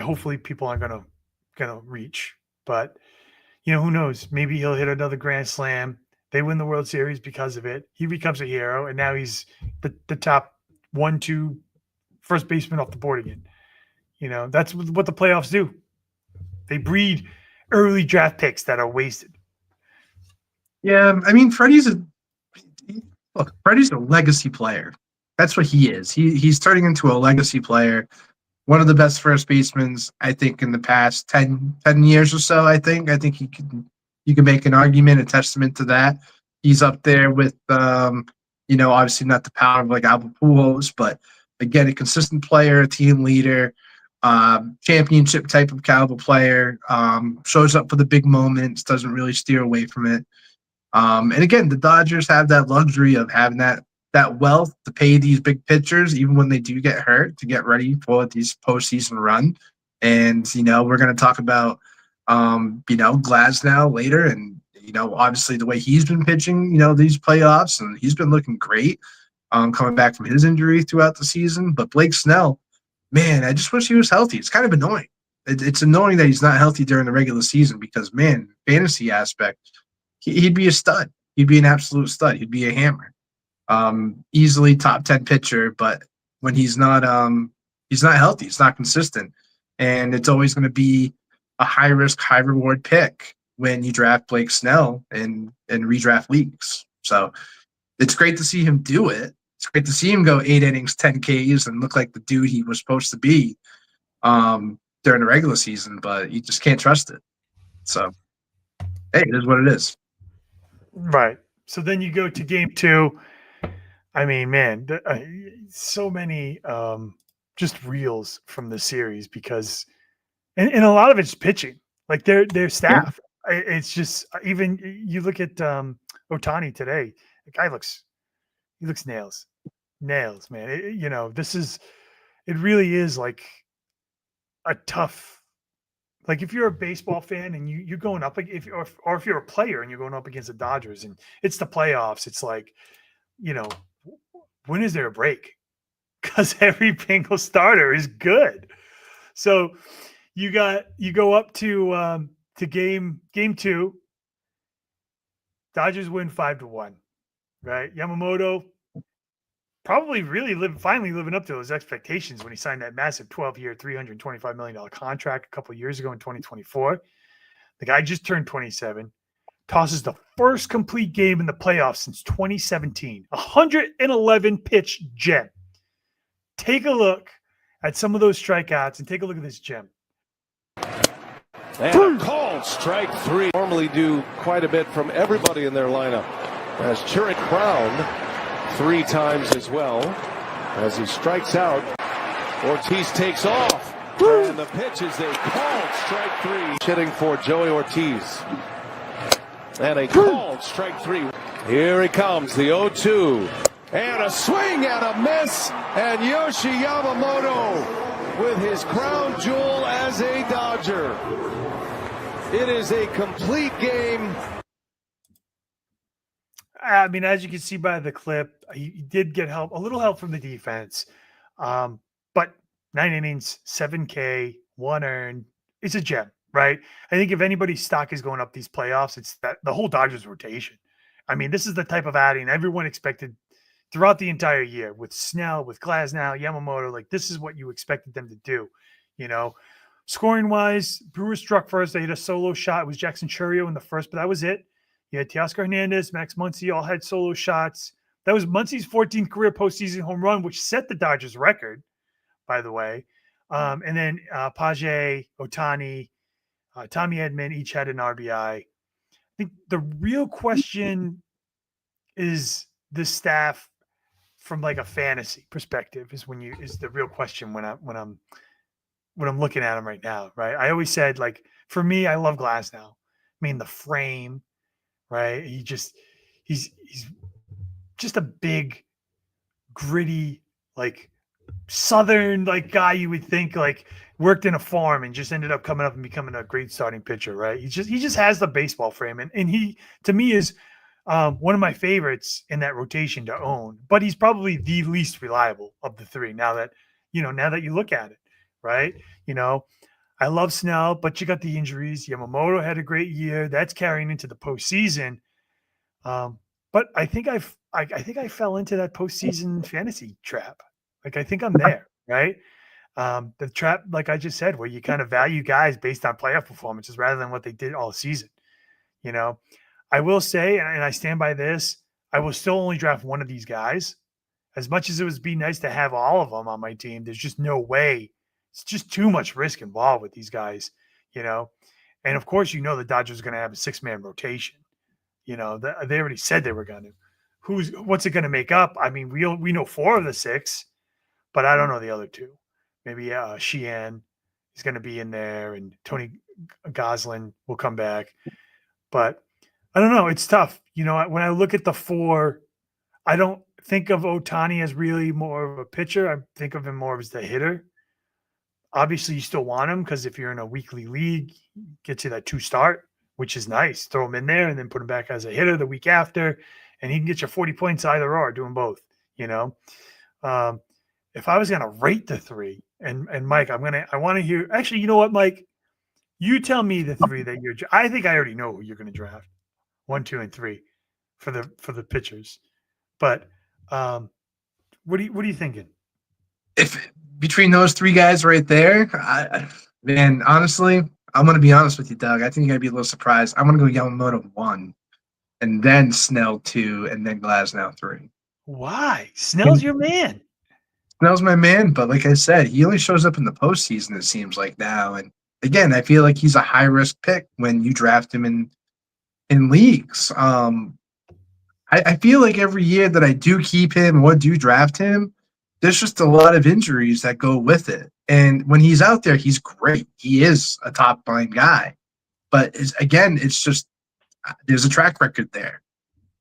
hopefully people aren't gonna reach, but who knows? Maybe he'll hit another grand slam. They win the World Series because of it. He becomes a hero, and now he's the top 1-2 first baseman off the board again. That's what the playoffs do. They breed early draft picks that are wasted. Yeah, I mean, Freddie's a legacy player. That's what he is. He's turning into a legacy player. One of the best first basemen, I think, in the past 10 years or so, I think you can make an argument, a testament to that. He's up there with, obviously not the power of like Albert Pujols, but again, a consistent player, a team leader. championship type of caliber player. Shows up for the big moments, doesn't really steer away from it. And again, the Dodgers have that luxury of having that wealth to pay these big pitchers, even when they do get hurt, to get ready for these postseason run. And we're going to talk about Glasnow later, and obviously the way he's been pitching, these playoffs, and he's been looking great, coming back from his injury throughout the season. But Blake Snell, man, I just wish he was healthy. It's kind of annoying. It's annoying that he's not healthy during the regular season because, man, fantasy aspect, he'd be a stud. He'd be an absolute stud. He'd be a hammer. Easily top 10 pitcher, but when he's not healthy, he's not consistent. And it's always going to be a high risk, high reward pick when you draft Blake Snell and redraft leagues. So it's great to see him do it. It's great to see him go 8 innings, 10 Ks, and look like the dude he was supposed to be during the regular season, but you just can't trust it. So, hey, it is what it is. Right. So then you go to game 2. I mean, man, so many just reels from the series because, and a lot of it's pitching, like their staff. Yeah. It's just, even you look at Otani today, the guy looks nails, man. It really is like a tough, like if you're a baseball fan and you're going up, if you're a player and you're going up against the Dodgers and it's the playoffs, it's like, when is there a break? Because every single starter is good. So you go up to game 2. Dodgers win 5-1, right? Yamamoto probably finally living up to those expectations when he signed that massive 12-year, $325 million contract a couple of years ago in 2024. The guy just turned 27, tosses the first complete game in the playoffs since 2017, 111 pitch gem. Take a look at some of those strikeouts and take a look at this gem. And a called strike 3. Normally do quite a bit from everybody in their lineup. As Chirrut crowned 3 times as well. As he strikes out, Ortiz takes off. And the pitch is a called strike 3. Hitting for Joey Ortiz. And a called strike 3. Here he comes, the 0-2. And a swing and a miss. And Yoshi Yamamoto with his crown jewel as a Dodger. It is a complete game. I mean, as you can see by the clip, he did get a little help from the defense. But 9 innings, 7K, 1 earned. It's a gem, right? I think if anybody's stock is going up these playoffs, it's that the whole Dodgers rotation. I mean, this is the type of outing everyone expected throughout the entire year with Snell, with Glasnow, Yamamoto. Like, this is what you expected them to do, Scoring wise, Brewers struck first. They hit a solo shot. It was Jackson Chourio in the first, but that was it. You had Teoscar Hernandez, Max Muncy all had solo shots. That was Muncy's 14th career postseason home run, which set the Dodgers record, by the way. And then Page, Otani, Tommy Edman each had an RBI. I think the real question is the staff from like a fantasy perspective is the real question when I'm looking at him right now, right? I always said, like, for me, I love Glasnow. I mean, the frame, right? He's just a big, gritty, like Southern, like guy you would think like worked in a farm and just ended up coming up and becoming a great starting pitcher, right? He just has the baseball frame, and he, to me, is one of my favorites in that rotation to own. But he's probably the least reliable of the 3. Now that you look at it, right? I love Snell, but you got the injuries. Yamamoto had a great year. That's carrying into the postseason. But I think I fell into that postseason fantasy trap. Like, I think I'm there, right? The trap, like I just said, where you kind of value guys based on playoff performances rather than what they did all season. I will say, and I stand by this, I will still only draft one of these guys. As much as it would be nice to have all of them on my team, there's just no way. It's just too much risk involved with these guys, And of course, the Dodgers are going to have a 6-man rotation. They already said they were going to. What's it going to make up? I mean, we know 4 of the 6, but I don't know the other 2. Maybe Sheehan, is going to be in there, and Tony Goslin will come back. But I don't know. It's tough. You know, when I look at the four, I don't think of Ohtani as really more of a pitcher. I think of him more as the hitter. Obviously, you still want him because if you're in a weekly league, gets you that 2 start, which is nice. Throw him in there and then put him back as a hitter the week after, and he can get you 40 points either or, doing both. You know, if I was gonna rate the 3, and Mike, I want to hear. Actually, you know what, Mike, you tell me the 3 that you're. I think I already know who you're going to draft. 1, 2, and 3 for the pitchers. But what are you thinking? If between those 3 guys right there, man, honestly, I'm going to be honest with you, Doug. I think you're going to be a little surprised. I'm going to go Yamamoto 1, and then Snell 2, and then Glasnow 3. Why? Snell's your man. Snell's my man, but like I said, he only shows up in the postseason, it seems like now. And again, I feel like he's a high-risk pick when you draft him in leagues. I feel like every year that I do keep him or do draft him, there's just a lot of injuries that go with it. And when he's out there, he's great. He is a top-line guy. But it's just there's a track record there.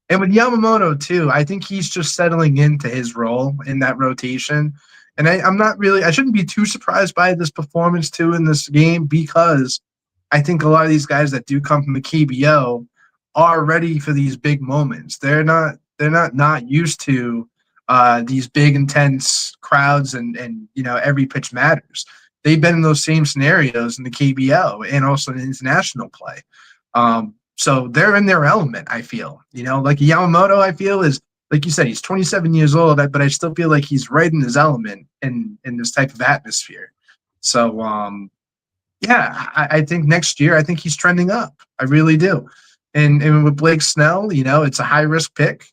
And with Yamamoto, too, I think he's just settling into his role in that rotation. And I shouldn't be too surprised by this performance, too, in this game, because I think a lot of these guys that do come from the KBO are ready for these big moments. They're not used to these big, intense crowds and every pitch matters. They've been in those same scenarios in the KBO and also in international play. So they're in their element, I feel. Like Yamamoto, I feel, is, like you said, he's 27 years old, but I still feel like he's right in his element in this type of atmosphere. So, I think next year, I think he's trending up. I really do. And with Blake Snell, it's a high-risk pick,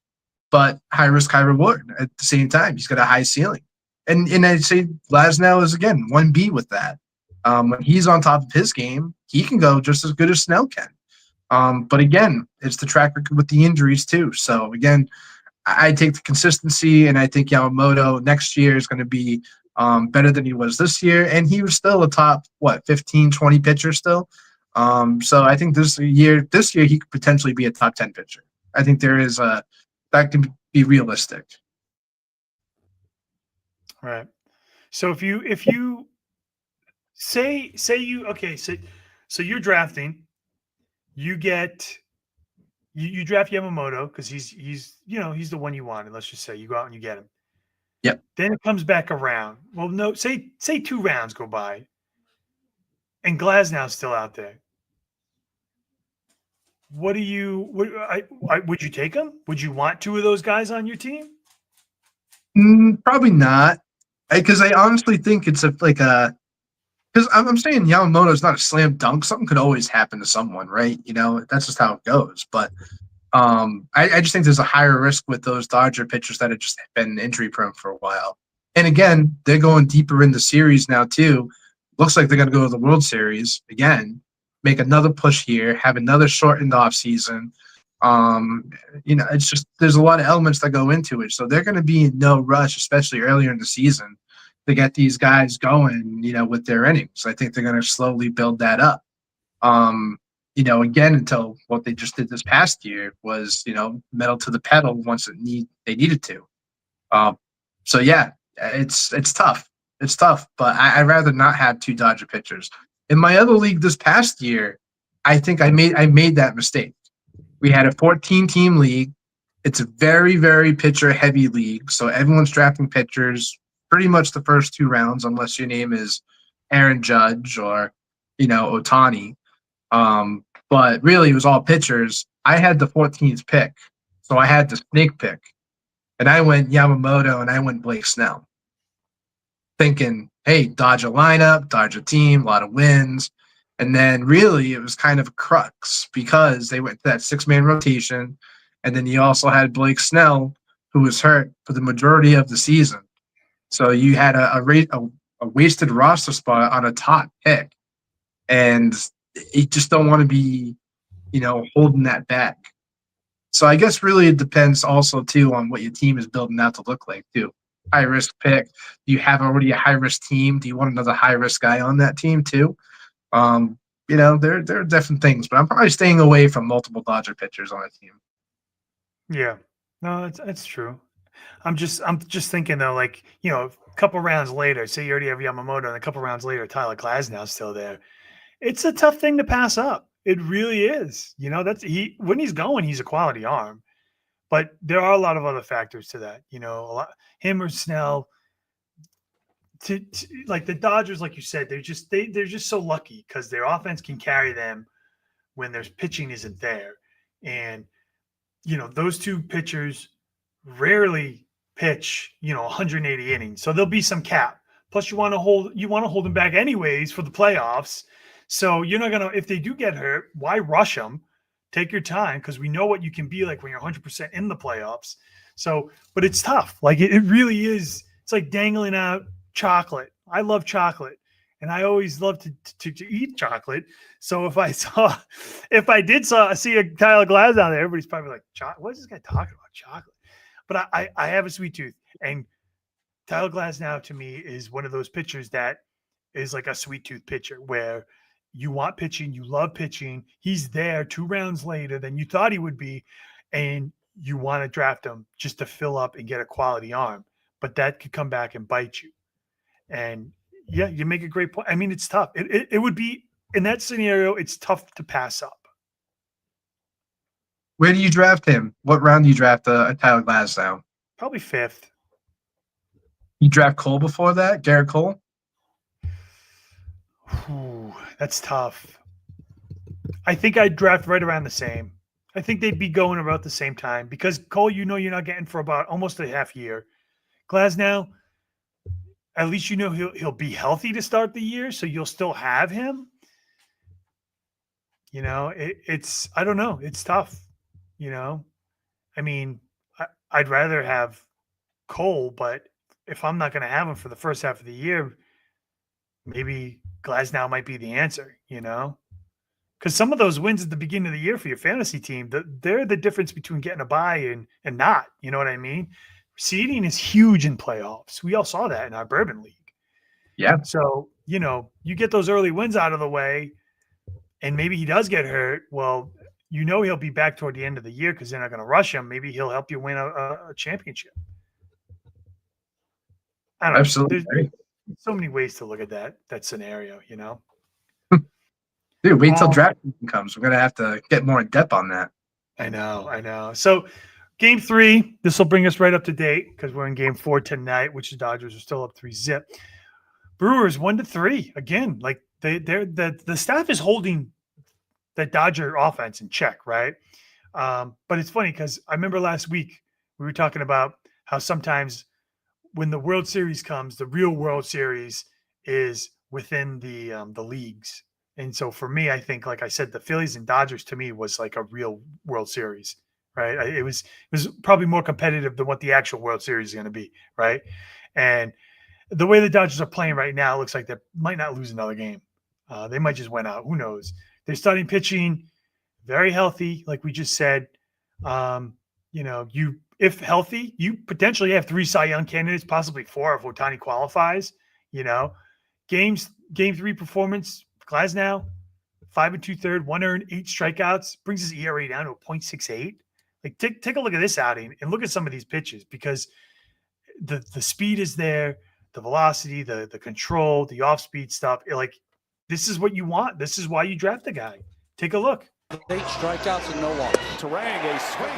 but high risk, high reward at the same time. He's got a high ceiling. And I'd say Glasnow is, again, 1B with that. When he's on top of his game, he can go just as good as Snell can. But again, it's the track record with the injuries too. So again, I take the consistency, and I think Yamamoto next year is going to be better than he was this year. And he was still a top, 15, 20 pitcher still. So I think this year he could potentially be a top 10 pitcher. I think that can be realistic. Right. So if you say you, okay, so you're drafting, you draft Yamamoto because he's the one you wanted. Let's just say you go out and you get him. Yep. Then it comes back around. Well, no, say 2 rounds go by, and Glasnow's still out there. Would you take him? Would you want 2 of those guys on your team? Probably not, because I honestly think it's because I'm saying Yamamoto is not a slam dunk. Something could always happen to someone, right? That's just how it goes. But I just think there's a higher risk with those Dodger pitchers that have just been injury prone for a while. And again, they're going deeper in the series now too. Looks like they're going to go to the World Series again, make another push here, have another shortened off season. It's just there's a lot of elements that go into it. So they're going to be in no rush, especially earlier in the season, to get these guys going, with their innings. I think they're going to slowly build that up. Again, until what they just did this past year was, metal to the pedal once they needed to. So yeah, it's tough. It's tough, but I'd rather not have 2 Dodger pitchers. In my other league this past year, I think I made that mistake. We had a 14-team league. It's a very, very pitcher-heavy league, so everyone's drafting pitchers pretty much the first 2 rounds, unless your name is Aaron Judge or, Ohtani. But really, it was all pitchers. I had the 14th pick, so I had the snake pick. And I went Yamamoto, and I went Blake Snell, thinking, hey, Dodger lineup, Dodger team, a lot of wins. And then really it was kind of a crux because they went to that 6-man rotation. And then you also had Blake Snell, who was hurt for the majority of the season. So you had a wasted roster spot on a top pick. And you just don't want to be, holding that back. So I guess really it depends also, too, on what your team is building out to look like, too. high risk pick. Do you have already a high risk team? Do you want another high risk guy on that team too? There are different things, but I'm probably staying away from multiple Dodger pitchers on a team. Yeah, no, that's true. I'm just thinking though, like, a couple rounds later, say you already have Yamamoto, and a couple rounds later, Tyler Glasnow's still there. It's a tough thing to pass up. It really is. When he's going, he's a quality arm, but there are a lot of other factors to that. Him or Snell. Like the Dodgers, like you said, they're just so lucky because their offense can carry them when their pitching isn't there, and those two pitchers rarely pitch 180 innings, so there'll be some cap. Plus, you want to hold them back anyways for the playoffs. So you're not gonna, if they do get hurt, why rush them? Take your time, because we know what you can be like when you're 100% in the playoffs. So, but it's tough. Like it really is. It's like dangling out chocolate. I love chocolate, and I always love to eat chocolate. So if I did see a Tyler Glass down there, everybody's probably like, what is this guy talking about, chocolate? But I have a sweet tooth, and Tyler Glass now to me is one of those pitchers that is like a sweet tooth pitcher where you want pitching, you love pitching. He's there 2 rounds later than you thought he would be, and you want to draft him just to fill up and get a quality arm. But that could come back and bite you. And yeah, you make a great point. I mean, it's tough. It would be, in that scenario, it's tough to pass up. Where do you draft him? What round do you draft a Tyler Glasnow? Probably 5th. You draft Cole before that? Garrett Cole? Ooh, that's tough. I think I'd draft right around the same. I think they'd be going about the same time, because Cole, you're not getting for about almost a half year. Glasnow, at least he'll be healthy to start the year, so you'll still have him. It's I don't know. It's tough. I mean, I'd rather have Cole, but if I'm not going to have him for the first half of the year, maybe Glasnow might be the answer. Because some of those wins at the beginning of the year for your fantasy team, they're the difference between getting a bye and not. You know what I mean? Seeding is huge in playoffs. We all saw that in our Bourbon League. Yeah. So, you get those early wins out of the way, and maybe he does get hurt. Well, he'll be back toward the end of the year because they're not going to rush him. Maybe he'll help you win a championship. I don't know. Absolutely. There's so many ways to look at that scenario, Dude, wait till draft comes. We're going to have to get more in depth on that. I know. So Game 3, this will bring us right up to date because we're in Game 4 tonight, which the Dodgers are still up 3-0. Brewers 1-3. Again, like the staff is holding the Dodger offense in check, right? But it's funny because I remember last week we were talking about how sometimes when the World Series comes, the real World Series is within the leagues. And so for me, I think, like I said, the Phillies and Dodgers to me was like a real World Series, right? It was probably more competitive than what the actual World Series is going to be, right? And the way the Dodgers are playing right now, it looks like they might not lose another game. They might just win out. Who knows? They're starting pitching very healthy, like we just said. If healthy, you potentially have 3 Cy Young candidates, possibly 4 if Ohtani qualifies. Game 3 performance, Glasnow, 5 2/3, 1 earned, 8 strikeouts, brings his ERA down to a 0.68. Like take a look at this outing and look at some of these pitches, because the speed is there, the velocity, the control, the off-speed stuff. This is what you want. This is why you draft the guy. Take a look. 8 strikeouts and no walks. Turang, a swing.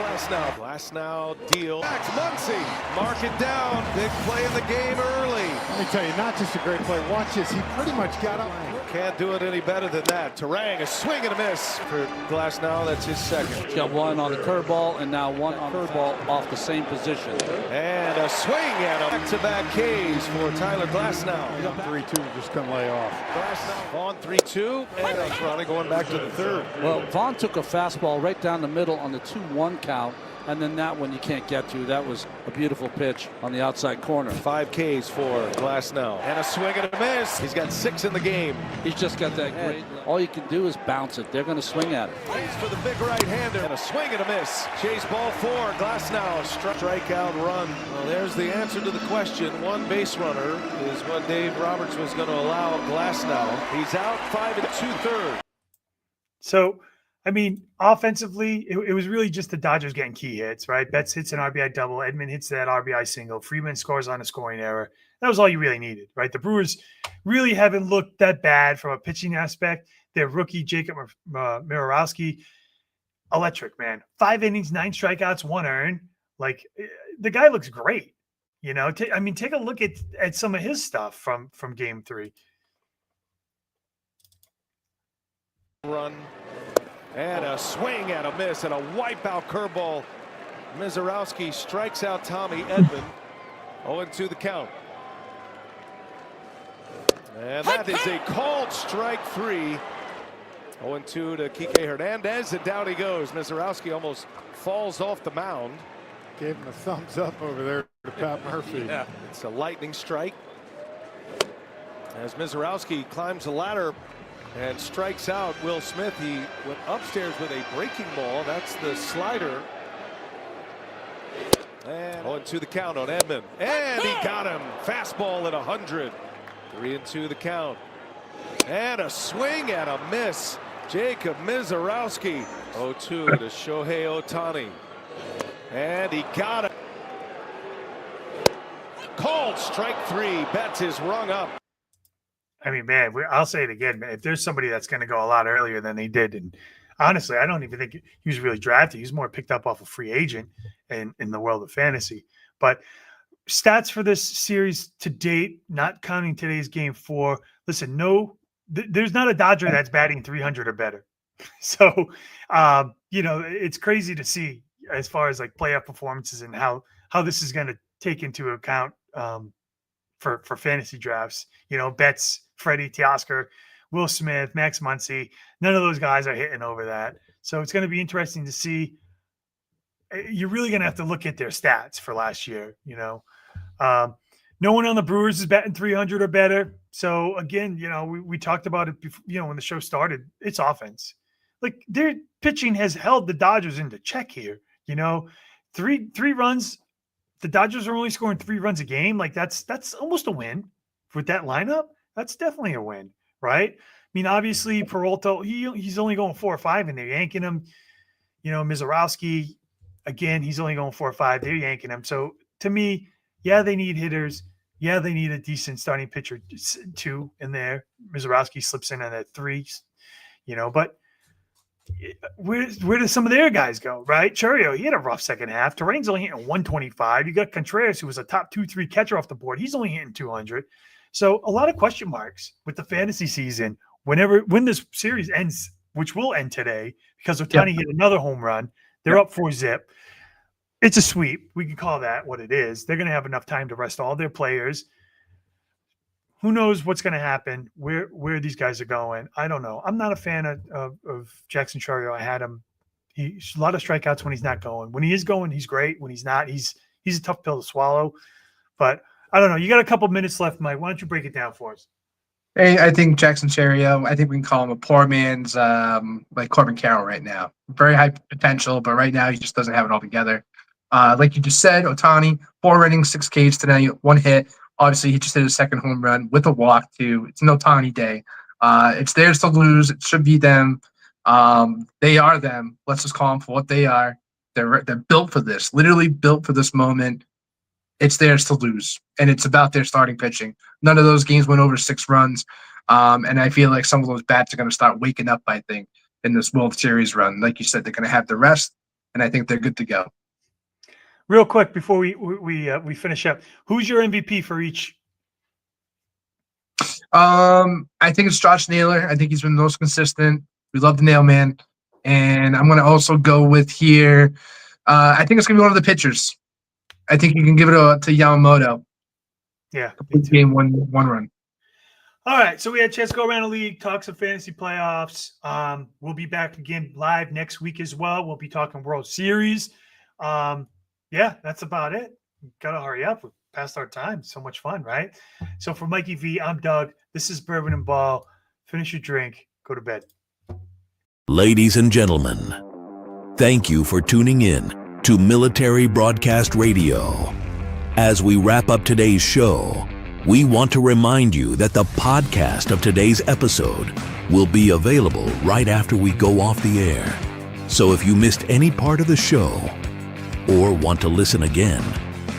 Glasnow deal. Max Muncy, mark it down. Big play in the game early. Let me tell you, not just a great play. Watch this. He pretty much got up. Can't do it any better than that. Turang, a swing and a miss for Glasnow. That's his second. He's got 1 on the curveball and now 1 on the curveball off the same position. And a swing and a back-to-back Ks for Tyler Glasnow. He's up 3-2, just couldn't lay off. Glasnow on 3-2, and Ronnie going back to the third. Well, Vaughn took a fastball right down the middle on the 2-1 count, And then that one you can't get to. That was a beautiful pitch on the outside corner. 5 Ks for Glasnow. And a swing and a miss. He's got 6 in the game. He's just got that great. All you can do is bounce it. They're going to swing at it. Plays for the big right-hander. And a swing and a miss. Chase ball 4. Glasnow, strikeout run. Well, there's the answer to the question. 1 base runner is what Dave Roberts was going to allow Glasnow. He's out 5 2/3. So, I mean, offensively, it was really just the Dodgers getting key hits, right? Betts hits an RBI double. Edman hits that RBI single. Freeman scores on a scoring error. That was all you really needed, right? The Brewers really haven't looked that bad from a pitching aspect. Their rookie, Jacob Mirowski, electric, man. 5 innings, 9 strikeouts, 1 earned. Like, the guy looks great. You know, take a look at some of his stuff from Game 3. Run. And a swing and a miss and a wipeout curveball. Mizorowski strikes out Tommy Edman. 0-2 the count. And that is a called strike 3. 0-2 to Kike Hernandez, and down he goes. Mizorowski almost falls off the mound. Gave him a thumbs up over there to Pat Murphy. Yeah, it's a lightning strike. As Mizorowski climbs the ladder and strikes out Will Smith. He went upstairs with a breaking ball. That's the slider. And 0-2 the count on Edman. And he got him. Fastball at 100. 3-2 the count. And a swing and a miss. Jacob Mizorowski. 0-2 to Shohei Ohtani. And he got it. Called strike 3. Betts is rung up. I mean, man, I'll say it again, man. If there's somebody that's going to go a lot earlier than they did, and honestly, I don't even think he was really drafted. He was more picked up off a free agent in the world of fantasy. But stats for this series to date, not counting today's Game 4. Listen, there's not a Dodger that's batting 300 or better. So, you know, it's crazy to see as far as like playoff performances and how this is going to take into account for fantasy drafts. You know, Betts, Freddie, Teoscar, Will Smith, Max Muncy, none of those guys are hitting over that. So it's going to be interesting to see. You're really going to have to look at their stats for last year. You know, no one on the Brewers is batting 300 or better. So again, you know, we talked about it before, you know, when the show started. It's offense. Like, their pitching has held the Dodgers into check here. You know, three runs. The Dodgers are only scoring 3 runs a game. Like, that's almost a win with that lineup. That's definitely a win, right? I mean, obviously Peralta, he's only going 4 or 5, and they're yanking him. You know, Mizorowski, again, he's only going 4 or 5. They're yanking him. So to me, yeah, they need hitters. Yeah, they need a decent starting pitcher 2 in there. Mizorowski slips in at 3, you know, but where did some of their guys go, right? Churio, he had a rough second half. Terrain's only hitting 125. You got Contreras, who was a top 2-3 catcher off the board. He's only hitting 200. So a lot of question marks with the fantasy season. When this series ends, which will end today, because Ohtani hit another home run. They're up 4-0. It's a sweep. We can call that what it is. They're going to have enough time to rest all their players. Who knows what's going to happen, where these guys are going. I don't know. I'm not a fan of Jackson Chourio. I had him. He's a lot of strikeouts when he's not going. When he is going, he's great. When he's not, he's a tough pill to swallow. But I don't know. You got a couple minutes left, Mike. Why don't you break it down for us? Hey, I think Jackson Chourio, I think we can call him a poor man's like Corbin Carroll right now. Very high potential, but right now he just doesn't have it all together. Like you just said, Ohtani, 4 innings, 6 Ks today, 1 hit. Obviously, he just hit his second home run with a walk, too. It's an Ohtani day. It's theirs to lose. It should be them. They are them. Let's just call them for what they are. They're built for this, literally built for this moment. It's theirs to lose, and it's about their starting pitching. None of those games went over 6 runs, and I feel like some of those bats are going to start waking up, I think, in this World Series run. Like you said, they're going to have the rest, and I think they're good to go. Real quick before we finish up, who's your MVP for each? I think it's Josh Naylor. I think he's been the most consistent. We love the nail man, and I'm going to also go with here. I think it's going to be one of the pitchers. I think you can give it to Yamamoto. Yeah, game one run. All right, so we had a chance to go around the league, talk some fantasy playoffs. We'll be back again live next week as well. We'll be talking World Series. Yeah, that's about it. Gotta hurry up. We're past our time. So much fun, right? So for Mikey V, I'm Doug. This is Bourbon and Ball. Finish your drink. Go to bed. Ladies and gentlemen, thank you for tuning in to Military Broadcast Radio. As we wrap up today's show, we want to remind you that the podcast of today's episode will be available right after we go off the air. So if you missed any part of the show or want to listen again,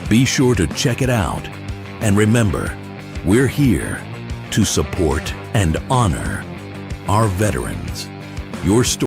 be sure to check it out. And remember, we're here to support and honor our veterans. Your story